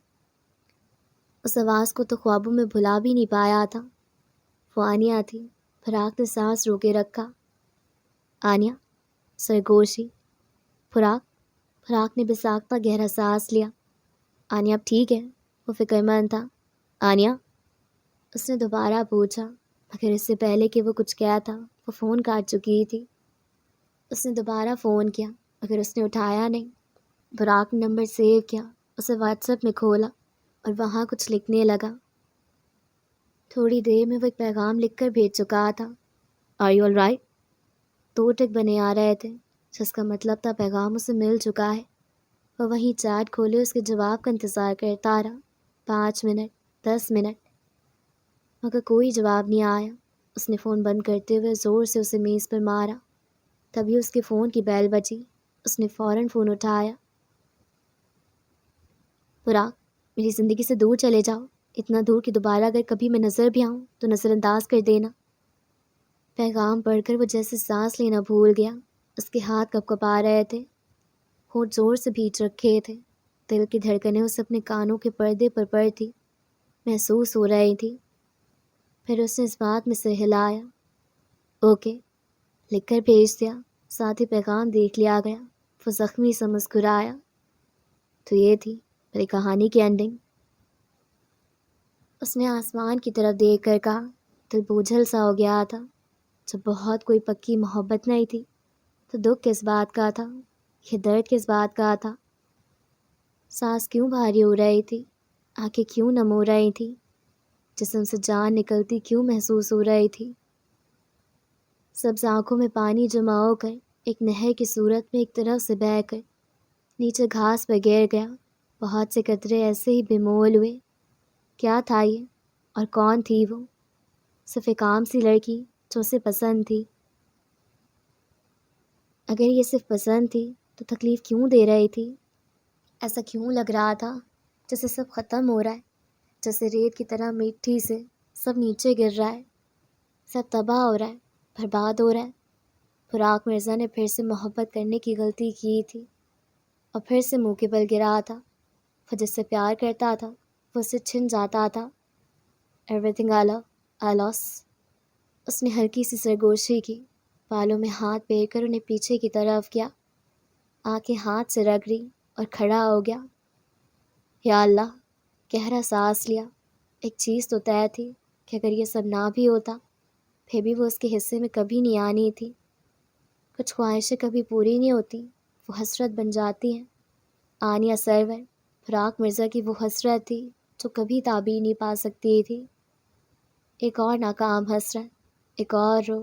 اس آواز کو تو خوابوں میں بھلا بھی نہیں پایا تھا۔ وہ آنیا تھی۔ فراق نے سانس روکے رکھا۔ آنیا؟ سرگوشی؟ فراق نے بساختہ گہرا سانس لیا۔ آنیا اب ٹھیک ہے؟ وہ فکر مند تھا۔ آنیا؟ اس نے دوبارہ پوچھا، مگر اس سے پہلے کہ وہ کچھ کہہ تھا وہ فون کاٹ چکی تھی۔ اس نے دوبارہ فون کیا مگر اس نے اٹھایا نہیں۔ فراق نے نمبر سیو کیا، اسے واٹس ایپ میں کھولا اور وہاں کچھ لکھنے لگا۔ تھوڑی دیر میں وہ ایک پیغام لکھ کر بھیج چکا تھا۔ Are you all right? 2 tick بنے آ رہے تھے، جس کا مطلب تھا پیغام اسے مل چکا ہے۔ وہ وہیں چیٹ کھولے اس کے جواب کا انتظار کرتا رہا۔ 5 منٹ، 10 منٹ، مگر کوئی جواب نہیں آیا۔ اس نے فون بند کرتے ہوئے زور سے اسے میز پر مارا۔ تبھی اس کے فون کی بیل بجی۔ اس نے فوراً فون اٹھایا۔ فراق، میری زندگی سے دور چلے جاؤ، اتنا دور کہ دوبارہ اگر کبھی میں نظر بھی آؤں تو نظر انداز کر دینا۔ پیغام پڑھ کر وہ جیسے سانس لینا بھول گیا۔ اس کے ہاتھ کپ کپا رہے تھے، ہونٹ زور سے بھیج رکھے تھے۔ دل کی دھڑکنیں اسے اپنے کانوں کے پردے پر پڑتی محسوس ہو رہی تھی۔ پھر اس نے اس بات میں سر ہلایا، اوکے لکھ کر بھیج دیا۔ ساتھ ہی پیغام دیکھ لیا گیا۔ وہ زخمی سا مسکرایا۔ تو یہ تھی میری کہانی کی اینڈنگ۔ اس نے آسمان کی طرف دیکھ کر کہا، دل بوجھل سا ہو گیا تھا۔ جب بہت کوئی پکی محبت نہیں تھی تو دکھ کس بات کا تھا، یہ درد کس بات کا تھا؟ سانس کیوں بھاری ہو رہی تھی؟ آنکھیں کیوں نم ہو رہی تھی؟ جسم سے جان نکلتی کیوں محسوس ہو رہی تھی؟ سبز آنکھوں میں پانی جمع ہو کر ایک نہر کی صورت میں ایک طرف سے بہہ کر نیچے گھاس پر گر گیا۔ بہت سے قطرے ایسے ہی بے مول ہوئے۔ کیا تھا یہ اور کون تھی وہ؟ صرف ایک عام سی لڑکی جو اسے پسند تھی۔ اگر یہ صرف پسند تھی تو تکلیف کیوں دے رہی تھی؟ ایسا کیوں لگ رہا تھا جیسے سب ختم ہو رہا ہے، جیسے ریت کی طرح مٹی سے سب نیچے گر رہا ہے، سب تباہ ہو رہا ہے، برباد ہو رہا ہے۔ فراق مرزا نے پھر سے محبت کرنے کی غلطی کی تھی اور پھر سے منہ کے بل گرا تھا۔ وہ جس سے پیار کرتا تھا وہ اسے چھن جاتا تھا۔ ایوری تھنگ آئی لاس۔ اس نے ہلکی سی سرگوشی کی، بالوں میں ہاتھ پھیر کر انہیں پیچھے کی طرف کیا، آنکھیں ہاتھ سے رگڑی اور کھڑا ہو گیا۔ یا اللہ، گہرا سانس لیا۔ ایک چیز تو طے تھی کہ اگر یہ سب نہ بھی ہوتا پھر بھی وہ اس کے حصے میں کبھی نہیں آنی تھی۔ کچھ خواہشیں کبھی پوری نہیں ہوتی، وہ حسرت بن جاتی ہیں۔ آنیا سرور، فراق مرزا کی وہ حسرت تھی جو کبھی تعبیر نہیں پا سکتی تھی۔ ایک اور ناکام حسرت، ایک اور رو،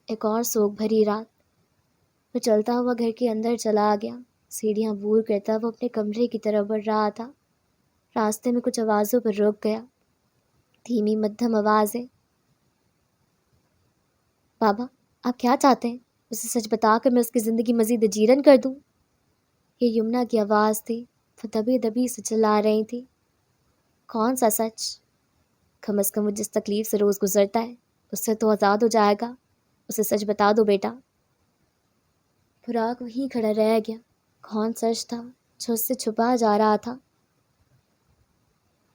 ایک اور سوگ بھری رات۔ وہ چلتا ہوا گھر کے اندر چلا گیا۔ سیڑھیاں عبور کرتا وہ اپنے کمرے کی طرف بڑھ رہا تھا۔ راستے میں کچھ آوازوں پر رک گیا۔ دھیمی مدھم آوازیں۔ بابا، آپ کیا چاہتے ہیں؟ اسے سچ بتا کر میں اس کی زندگی مزید اجیرن کر دوں؟ یہ یمنا کی آواز تھی۔ وہ دبی دبی سے چلا رہی تھی۔ کون سا سچ؟ کم از کم وہ جس تکلیف سے روز گزرتا ہے اس سے تو آزاد ہو جائے گا۔ اسے سچ بتا دو بیٹا۔ فراق وہیں کھڑا رہ گیا۔ کون سچ تھا جو اس سے چھپا جا رہا تھا؟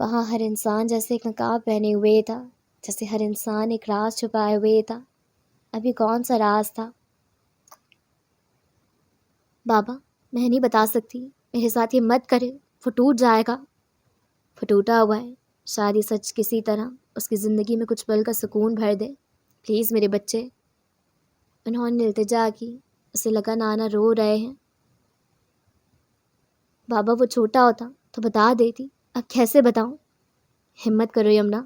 وہاں ہر انسان جیسے ایک نقاب پہنے ہوئے تھا، جیسے ہر انسان ایک راز چھپائے ہوئے تھا۔ ابھی کون سا راز تھا؟ بابا میں نہیں بتا سکتی، میرے ساتھ یہ مت کرے، وہ ٹوٹ جائے گا۔ وہ ٹوٹا ہوا ہے، شاید یہ سچ کسی طرح اس کی زندگی میں کچھ پل کا سکون بھر دے۔ پلیز میرے بچے۔ انہوں نے التجا کی، اسے لگا نانا رو رہے ہیں۔ بابا وہ چھوٹا ہوتا تو بتا دیتی، اب کیسے بتاؤں؟ ہمت کرو یمنا۔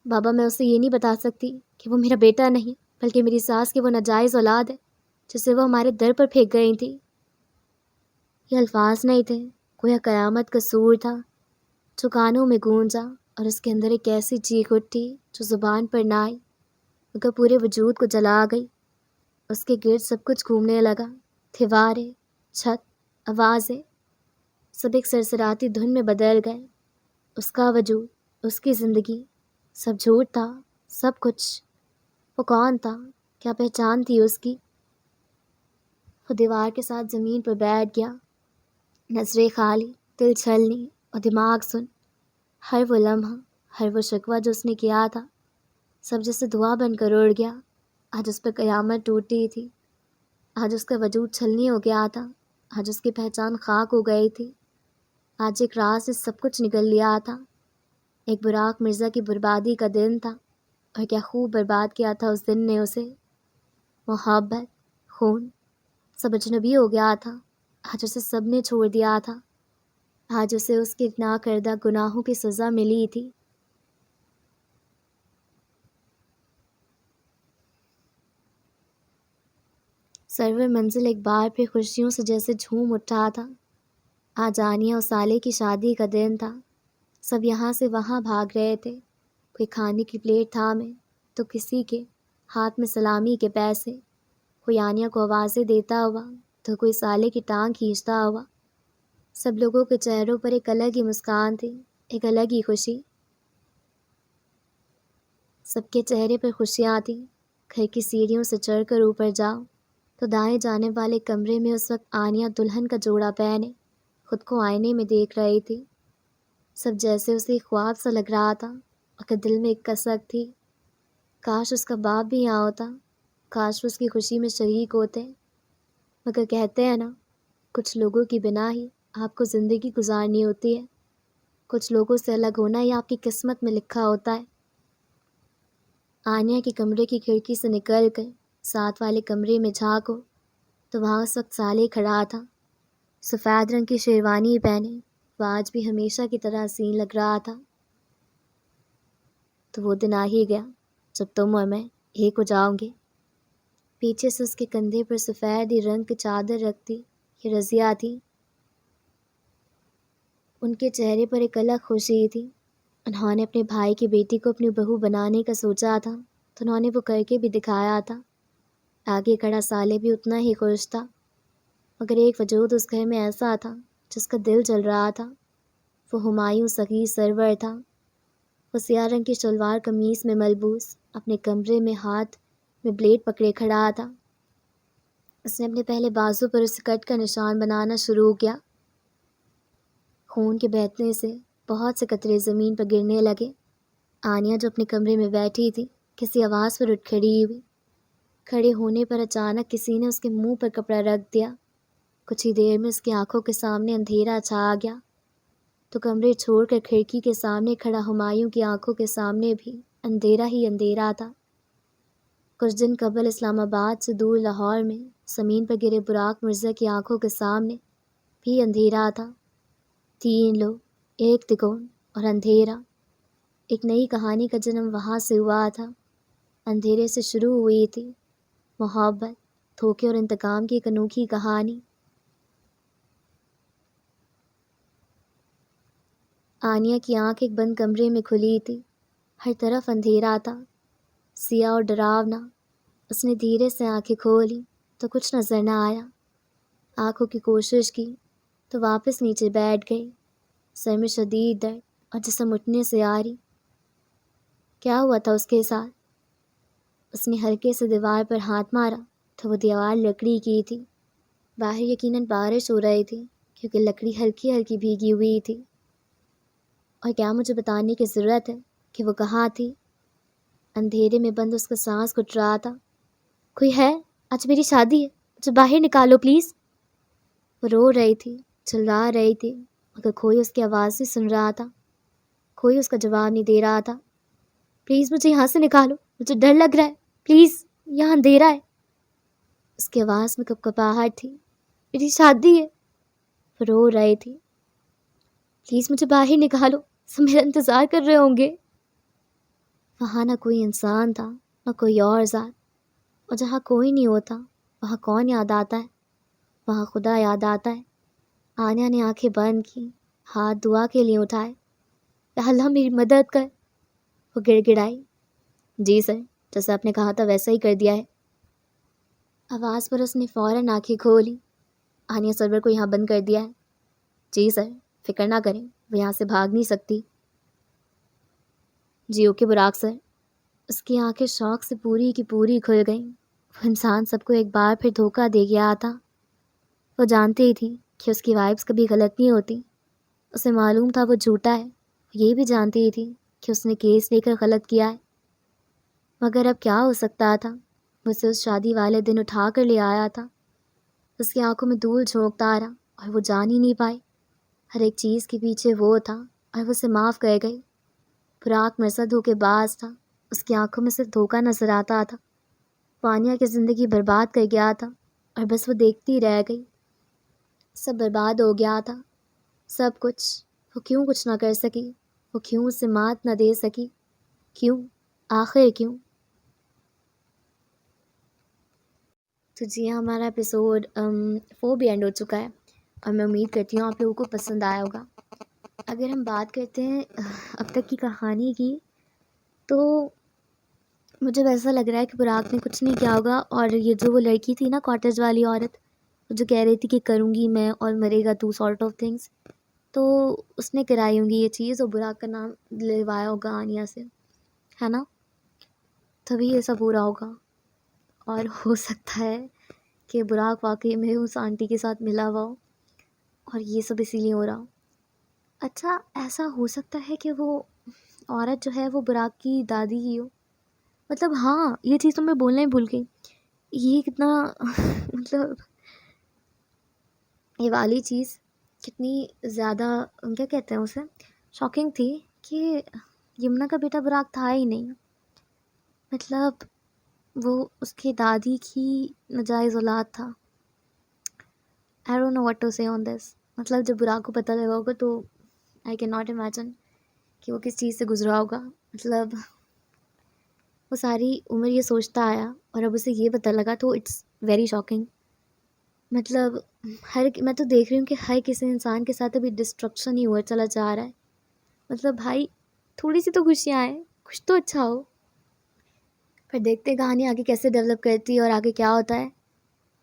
بابا میں اسے یہ نہیں بتا سکتی کہ وہ میرا بیٹا نہیں بلکہ میری ساس کی وہ ناجائز اولاد ہے جسے وہ ہمارے در پر پھینک گئی تھی۔ یہ الفاظ نہیں تھے، گویا قیامت کا سور تھا جو کانوں میں گونجا، اور اس کے اندر ایک ایسی چیخ اٹھی جو زبان پر نہ آئی مگر پورے وجود کو جلا گئی۔ اس کے گرد سب کچھ گھومنے لگا، دیواریں، چھت، آوازیں، سب ایک سرسراتی دھن میں بدل گئے۔ اس کا وجود، اس کی زندگی، سب جھوٹ تھا، سب کچھ۔ وہ کون تھا؟ کیا پہچان تھی اس کی؟ وہ دیوار کے ساتھ زمین پر بیٹھ گیا، نظریں خالی، دل چھلنی اور دماغ سن۔ ہر وہ لمحہ، ہر وہ شکوہ جو اس نے کیا تھا، سب جیسے دعا بن کر اڑ گیا۔ آج اس پر قیامت ٹوٹی تھی، آج اس کا وجود چھلنی ہو گیا تھا، آج اس کی پہچان خاک ہو گئی تھی۔ آج ایک راز سے سب کچھ نکل لیا تھا۔ ایک براق مرزا کی بربادی کا دن تھا، اور کیا خوب برباد کیا تھا اس دن نے اسے۔ محبت، خون، سب اجنبی ہو گیا تھا۔ آج اسے سب نے چھوڑ دیا تھا، آج اسے اس کے نہ کردہ گناہوں کی سزا ملی تھی۔ سرور منزل ایک بار پھر خوشیوں سے جیسے جھوم اٹھا تھا۔ آج آنیہ اور سالے کی شادی کا دن تھا۔ سب یہاں سے وہاں بھاگ رہے تھے، کوئی کھانے کی پلیٹ تھامے تو کسی کے ہاتھ میں سلامی کے پیسے، کوئی آنیہ کو آوازیں دیتا ہوا تو کوئی سالے کی ٹانگ کھینچتا ہوا۔ سب لوگوں کے چہروں پر ایک الگ ہی مسکان تھی، ایک الگ ہی خوشی۔ سب کے چہرے پر خوشیاں تھیں۔ گھر کی سیڑھیوں سے چڑھ کر اوپر جاؤ تو دائیں جانے والے کمرے میں اس وقت آنیہ دلہن کا جوڑا پہنے خود کو آئینے میں دیکھ رہی تھی۔ سب جیسے اسے ایک خواب سا لگ رہا تھا، مگر دل میں ایک کسک تھی، کاش اس کا باپ بھی یہاں ہوتا، کاش اس کی خوشی میں شریک ہوتے۔ مگر کہتے ہیں نا، کچھ لوگوں کی بنا ہی آپ کو زندگی گزارنی ہوتی ہے، کچھ لوگوں سے الگ ہونا ہی آپ کی قسمت میں لکھا ہوتا ہے۔ آنیہ کے کمرے کی کھڑکی سے نکل کر ساتھ والے کمرے میں جھانکو تو وہاں اس وقت سالے کھڑا تھا، سفید رنگ کی شیروانی پہنے۔ وہ آج بھی ہمیشہ کی طرح حسین لگ رہا تھا۔ تو وہ دن آ ہی گیا جب تم اور میں ایک ہو جاؤں گے۔ پیچھے سے اس کے کندھے پر سفید ہی رنگ کی چادر رکھتی یہ رضیہ تھی۔ ان کے چہرے پر ایک الگ خوشی تھی۔ انہوں نے اپنے بھائی کی بیٹی کو اپنی بہو بنانے کا سوچا تھا تو انہوں نے وہ کر کے بھی دکھایا تھا۔ آگے کھڑا سالے بھی اتنا ہی خوش تھا، مگر ایک وجود اس گھر میں ایسا تھا جس کا دل جل رہا تھا۔ وہ ہمایوں صغیر سرور تھا۔ وہ سیاہ رنگ کی شلوار قمیص میں ملبوس اپنے کمرے میں ہاتھ میں بلیڈ پکڑے کھڑا تھا۔ اس نے اپنے پہلے بازو پر اس کٹ کا نشان بنانا شروع کیا۔ خون کے بہنے سے بہت سے قطرے زمین پر گرنے لگے۔ آنیہ جو اپنے کمرے میں بیٹھی تھی کسی آواز پر اٹھ کھڑی ہوئی۔ کھڑے ہونے پر اچانک کسی نے اس کے منہ پر کپڑا رکھ دیا۔ کچھ ہی دیر میں اس کی آنکھوں کے سامنے اندھیرا چھا گیا، تو کمرے چھوڑ کر کھڑکی کے سامنے کھڑا ہمایوں کی آنکھوں کے سامنے بھی اندھیرا ہی اندھیرا تھا۔ کچھ دن قبل اسلام آباد سے دور لاہور میں زمین پر گرے براق مرزا کی آنکھوں کے سامنے بھی اندھیرا تھا۔ تین لوگ، ایک تکون اور اندھیرا۔ ایک نئی کہانی کا جنم وہاں سے ہوا تھا۔ اندھیرے سے شروع ہوئی تھی محبت، دھوکے اور انتقام کی ایک انوکھی کہانی۔ آنیہ کی آنکھ ایک بند کمرے میں کھلی تھی، ہر طرف اندھیرا تھا، سیاہ اور ڈراونا۔ اس نے دھیرے سے آنکھیں کھولی تو کچھ نظر نہ آیا۔ آنکھوں کی کوشش کی تو واپس نیچے بیٹھ گئی، سر میں شدید درد اور جسم اٹھنے سے آری۔ کیا ہوا تھا اس کے ساتھ؟ اس نے ہلکے سے دیوار پر ہاتھ مارا تو وہ دیوار لکڑی کی تھی۔ باہر یقیناً بارش ہو رہی تھی کیونکہ لکڑی ہلکی ہلکی بھیگی ہوئی تھی۔ اور کیا مجھے بتانے کی ضرورت ہے کہ وہ کہاں تھی؟ اندھیرے میں بند اس کا سانس گھٹ رہا تھا۔ کوئی ہے؟ آج میری شادی ہے، مجھے باہر نکالو پلیز۔ وہ رو رہی تھی، چلا رہی تھی، مگر کوئی اس کی آواز نہیں سن رہا تھا، کوئی اس کا جواب نہیں دے رہا تھا۔ پلیز مجھے یہاں سے نکالو، مجھے ڈر لگ رہا ہے، پلیز یہاں اندھیرا ہے۔ اس کی آواز میں کپکپاہٹ تھی۔ میری شادی ہے۔ وہ رو رہی تھی۔ پلیز مجھے باہر نکالو، سب میرا انتظار کر رہے ہوں گے۔ وہاں نہ کوئی انسان تھا، نہ کوئی اور ذات، اور جہاں کوئی نہیں ہوتا وہاں کون یاد آتا ہے؟ وہاں خدا یاد آتا ہے۔ آنیا نے آنکھیں بند کی، ہاتھ دعا کے لیے اٹھائے۔ یا اللہ میری مدد کر۔ وہ گڑ گڑائی۔ جی سر، جیسا آپ نے کہا تھا ویسا ہی کر دیا ہے۔ آواز پر اس نے فوراً آنکھیں کھولی۔ آنیا سرور کو یہاں بند کر دیا ہے۔ جی سر، فکر نہ کریں، وہ یہاں سے بھاگ نہیں سکتی۔ جی اوکے براق سر۔ اس کی آنکھیں شوق سے پوری کی پوری کھل گئیں۔ وہ انسان سب کو ایک بار پھر دھوکہ دے گیا تھا۔ وہ جانتی ہی تھی کہ اس کی وائبس کبھی غلط نہیں ہوتی۔ اسے معلوم تھا وہ جھوٹا ہے۔ یہ بھی جانتی ہی تھی کہ اس نے کیس لے کر غلط کیا ہے، مگر اب کیا ہو سکتا تھا؟ وہ اسے اس شادی والے دن اٹھا کر لے آیا تھا۔ اس کی آنکھوں میں دھول جھونکتا رہا اور وہ جان ہی نہیں پائی۔ ہر ایک چیز کے پیچھے وہ تھا اور وہ اسے معاف کر گئی۔ براق مرزا دھوکے باز تھا۔ اس کی آنکھوں میں صرف دھوکہ نظر آتا تھا۔ وانیا کی زندگی برباد کر گیا تھا اور بس وہ دیکھتی رہ گئی۔ سب برباد ہو گیا تھا، سب کچھ۔ وہ کیوں کچھ نہ کر سکی؟ وہ کیوں اسے مات نہ دے سکی؟ کیوں؟ آخر کیوں؟ تو جی ہاں، ہمارا ایپیسوڈ 4 بھی اینڈ ہو چکا ہے اور میں امید کرتی ہوں آپ لوگوں کو پسند آیا ہوگا۔ اگر ہم بات کرتے ہیں اب تک کی کہانی کی، تو مجھے ویسا لگ رہا ہے کہ براق نے کچھ نہیں کیا ہوگا، اور یہ جو وہ لڑکی تھی نا، کاٹیج والی عورت، جو کہہ رہی تھی کہ کروں گی میں اور مرے گا تو سارٹ آف تھنگس، تو اس نے کرائی ہوں گی یہ چیز اور براق کا نام لوایا ہوگا آنیا سے، ہے نا؟ تبھی یہ سب ہو رہا ہوگا۔ اور ہو سکتا ہے کہ براق واقعی میں اس آنٹی کے ساتھ ملا ہوا ہو اور یہ سب اسی لیے ہو رہا ہو۔ اچھا، ایسا ہو سکتا ہے کہ وہ عورت جو ہے وہ براق کی دادی ہی ہو۔ مطلب ہاں، یہ چیز تو میں بولنا ہی بھول گئی۔ یہ کتنا مطلب یہ والی چیز کتنی زیادہ کیا کہتے ہیں اسے، شاکنگ تھی کہ یمنا کا بیٹا براق تھا ہی نہیں۔ مطلب وہ اس کی دادی کی ناجائز اولاد تھا۔ I don't know what to say on this۔ مطلب جب براق کو پتہ لگا ہوگا تو I cannot imagine کہ وہ کس چیز سے گزرا ہوگا۔ مطلب وہ ساری عمر یہ سوچتا آیا اور اب اسے یہ پتہ لگا تو اٹس ویری شاکنگ۔ مطلب میں تو دیکھ رہی ہوں کہ ہر کسی انسان کے ساتھ ابھی ڈسٹرکشن ہی ہوا چلا جا رہا ہے۔ مطلب بھائی تھوڑی سی تو خوشیاں آئیں، کچھ تو اچھا ہو۔ پھر دیکھتے کہانی آگے کیسے ڈیولپ کرتی ہے اور آگے کیا ہوتا ہے۔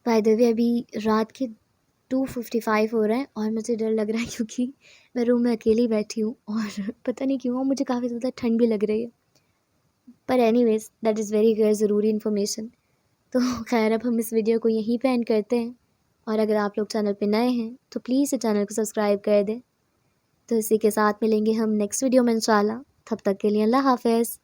بائی دا وے ابھی رات کے 2:55 ہو رہے ہیں اور مجھے ڈر لگ رہا ہے کیونکہ میں روم میں اکیلی بیٹھی ہوں اور پتہ نہیں کیوں مجھے کافی زیادہ ٹھنڈ بھی لگ رہی ہے۔ پر anyways that is very غیر ضروری انفارمیشن۔ تو خیر اب ہم اس ویڈیو کو یہیں پہ اینڈ کرتے ہیں، اور اگر آپ لوگ چینل پہ نئے ہیں تو پلیز اس چینل کو سبسکرائب کر دیں۔ تو اسی کے ساتھ ملیں گے ہم نیکسٹ ویڈیو میں انشاءاللہ۔ تب تک کے لیے اللہ حافظ۔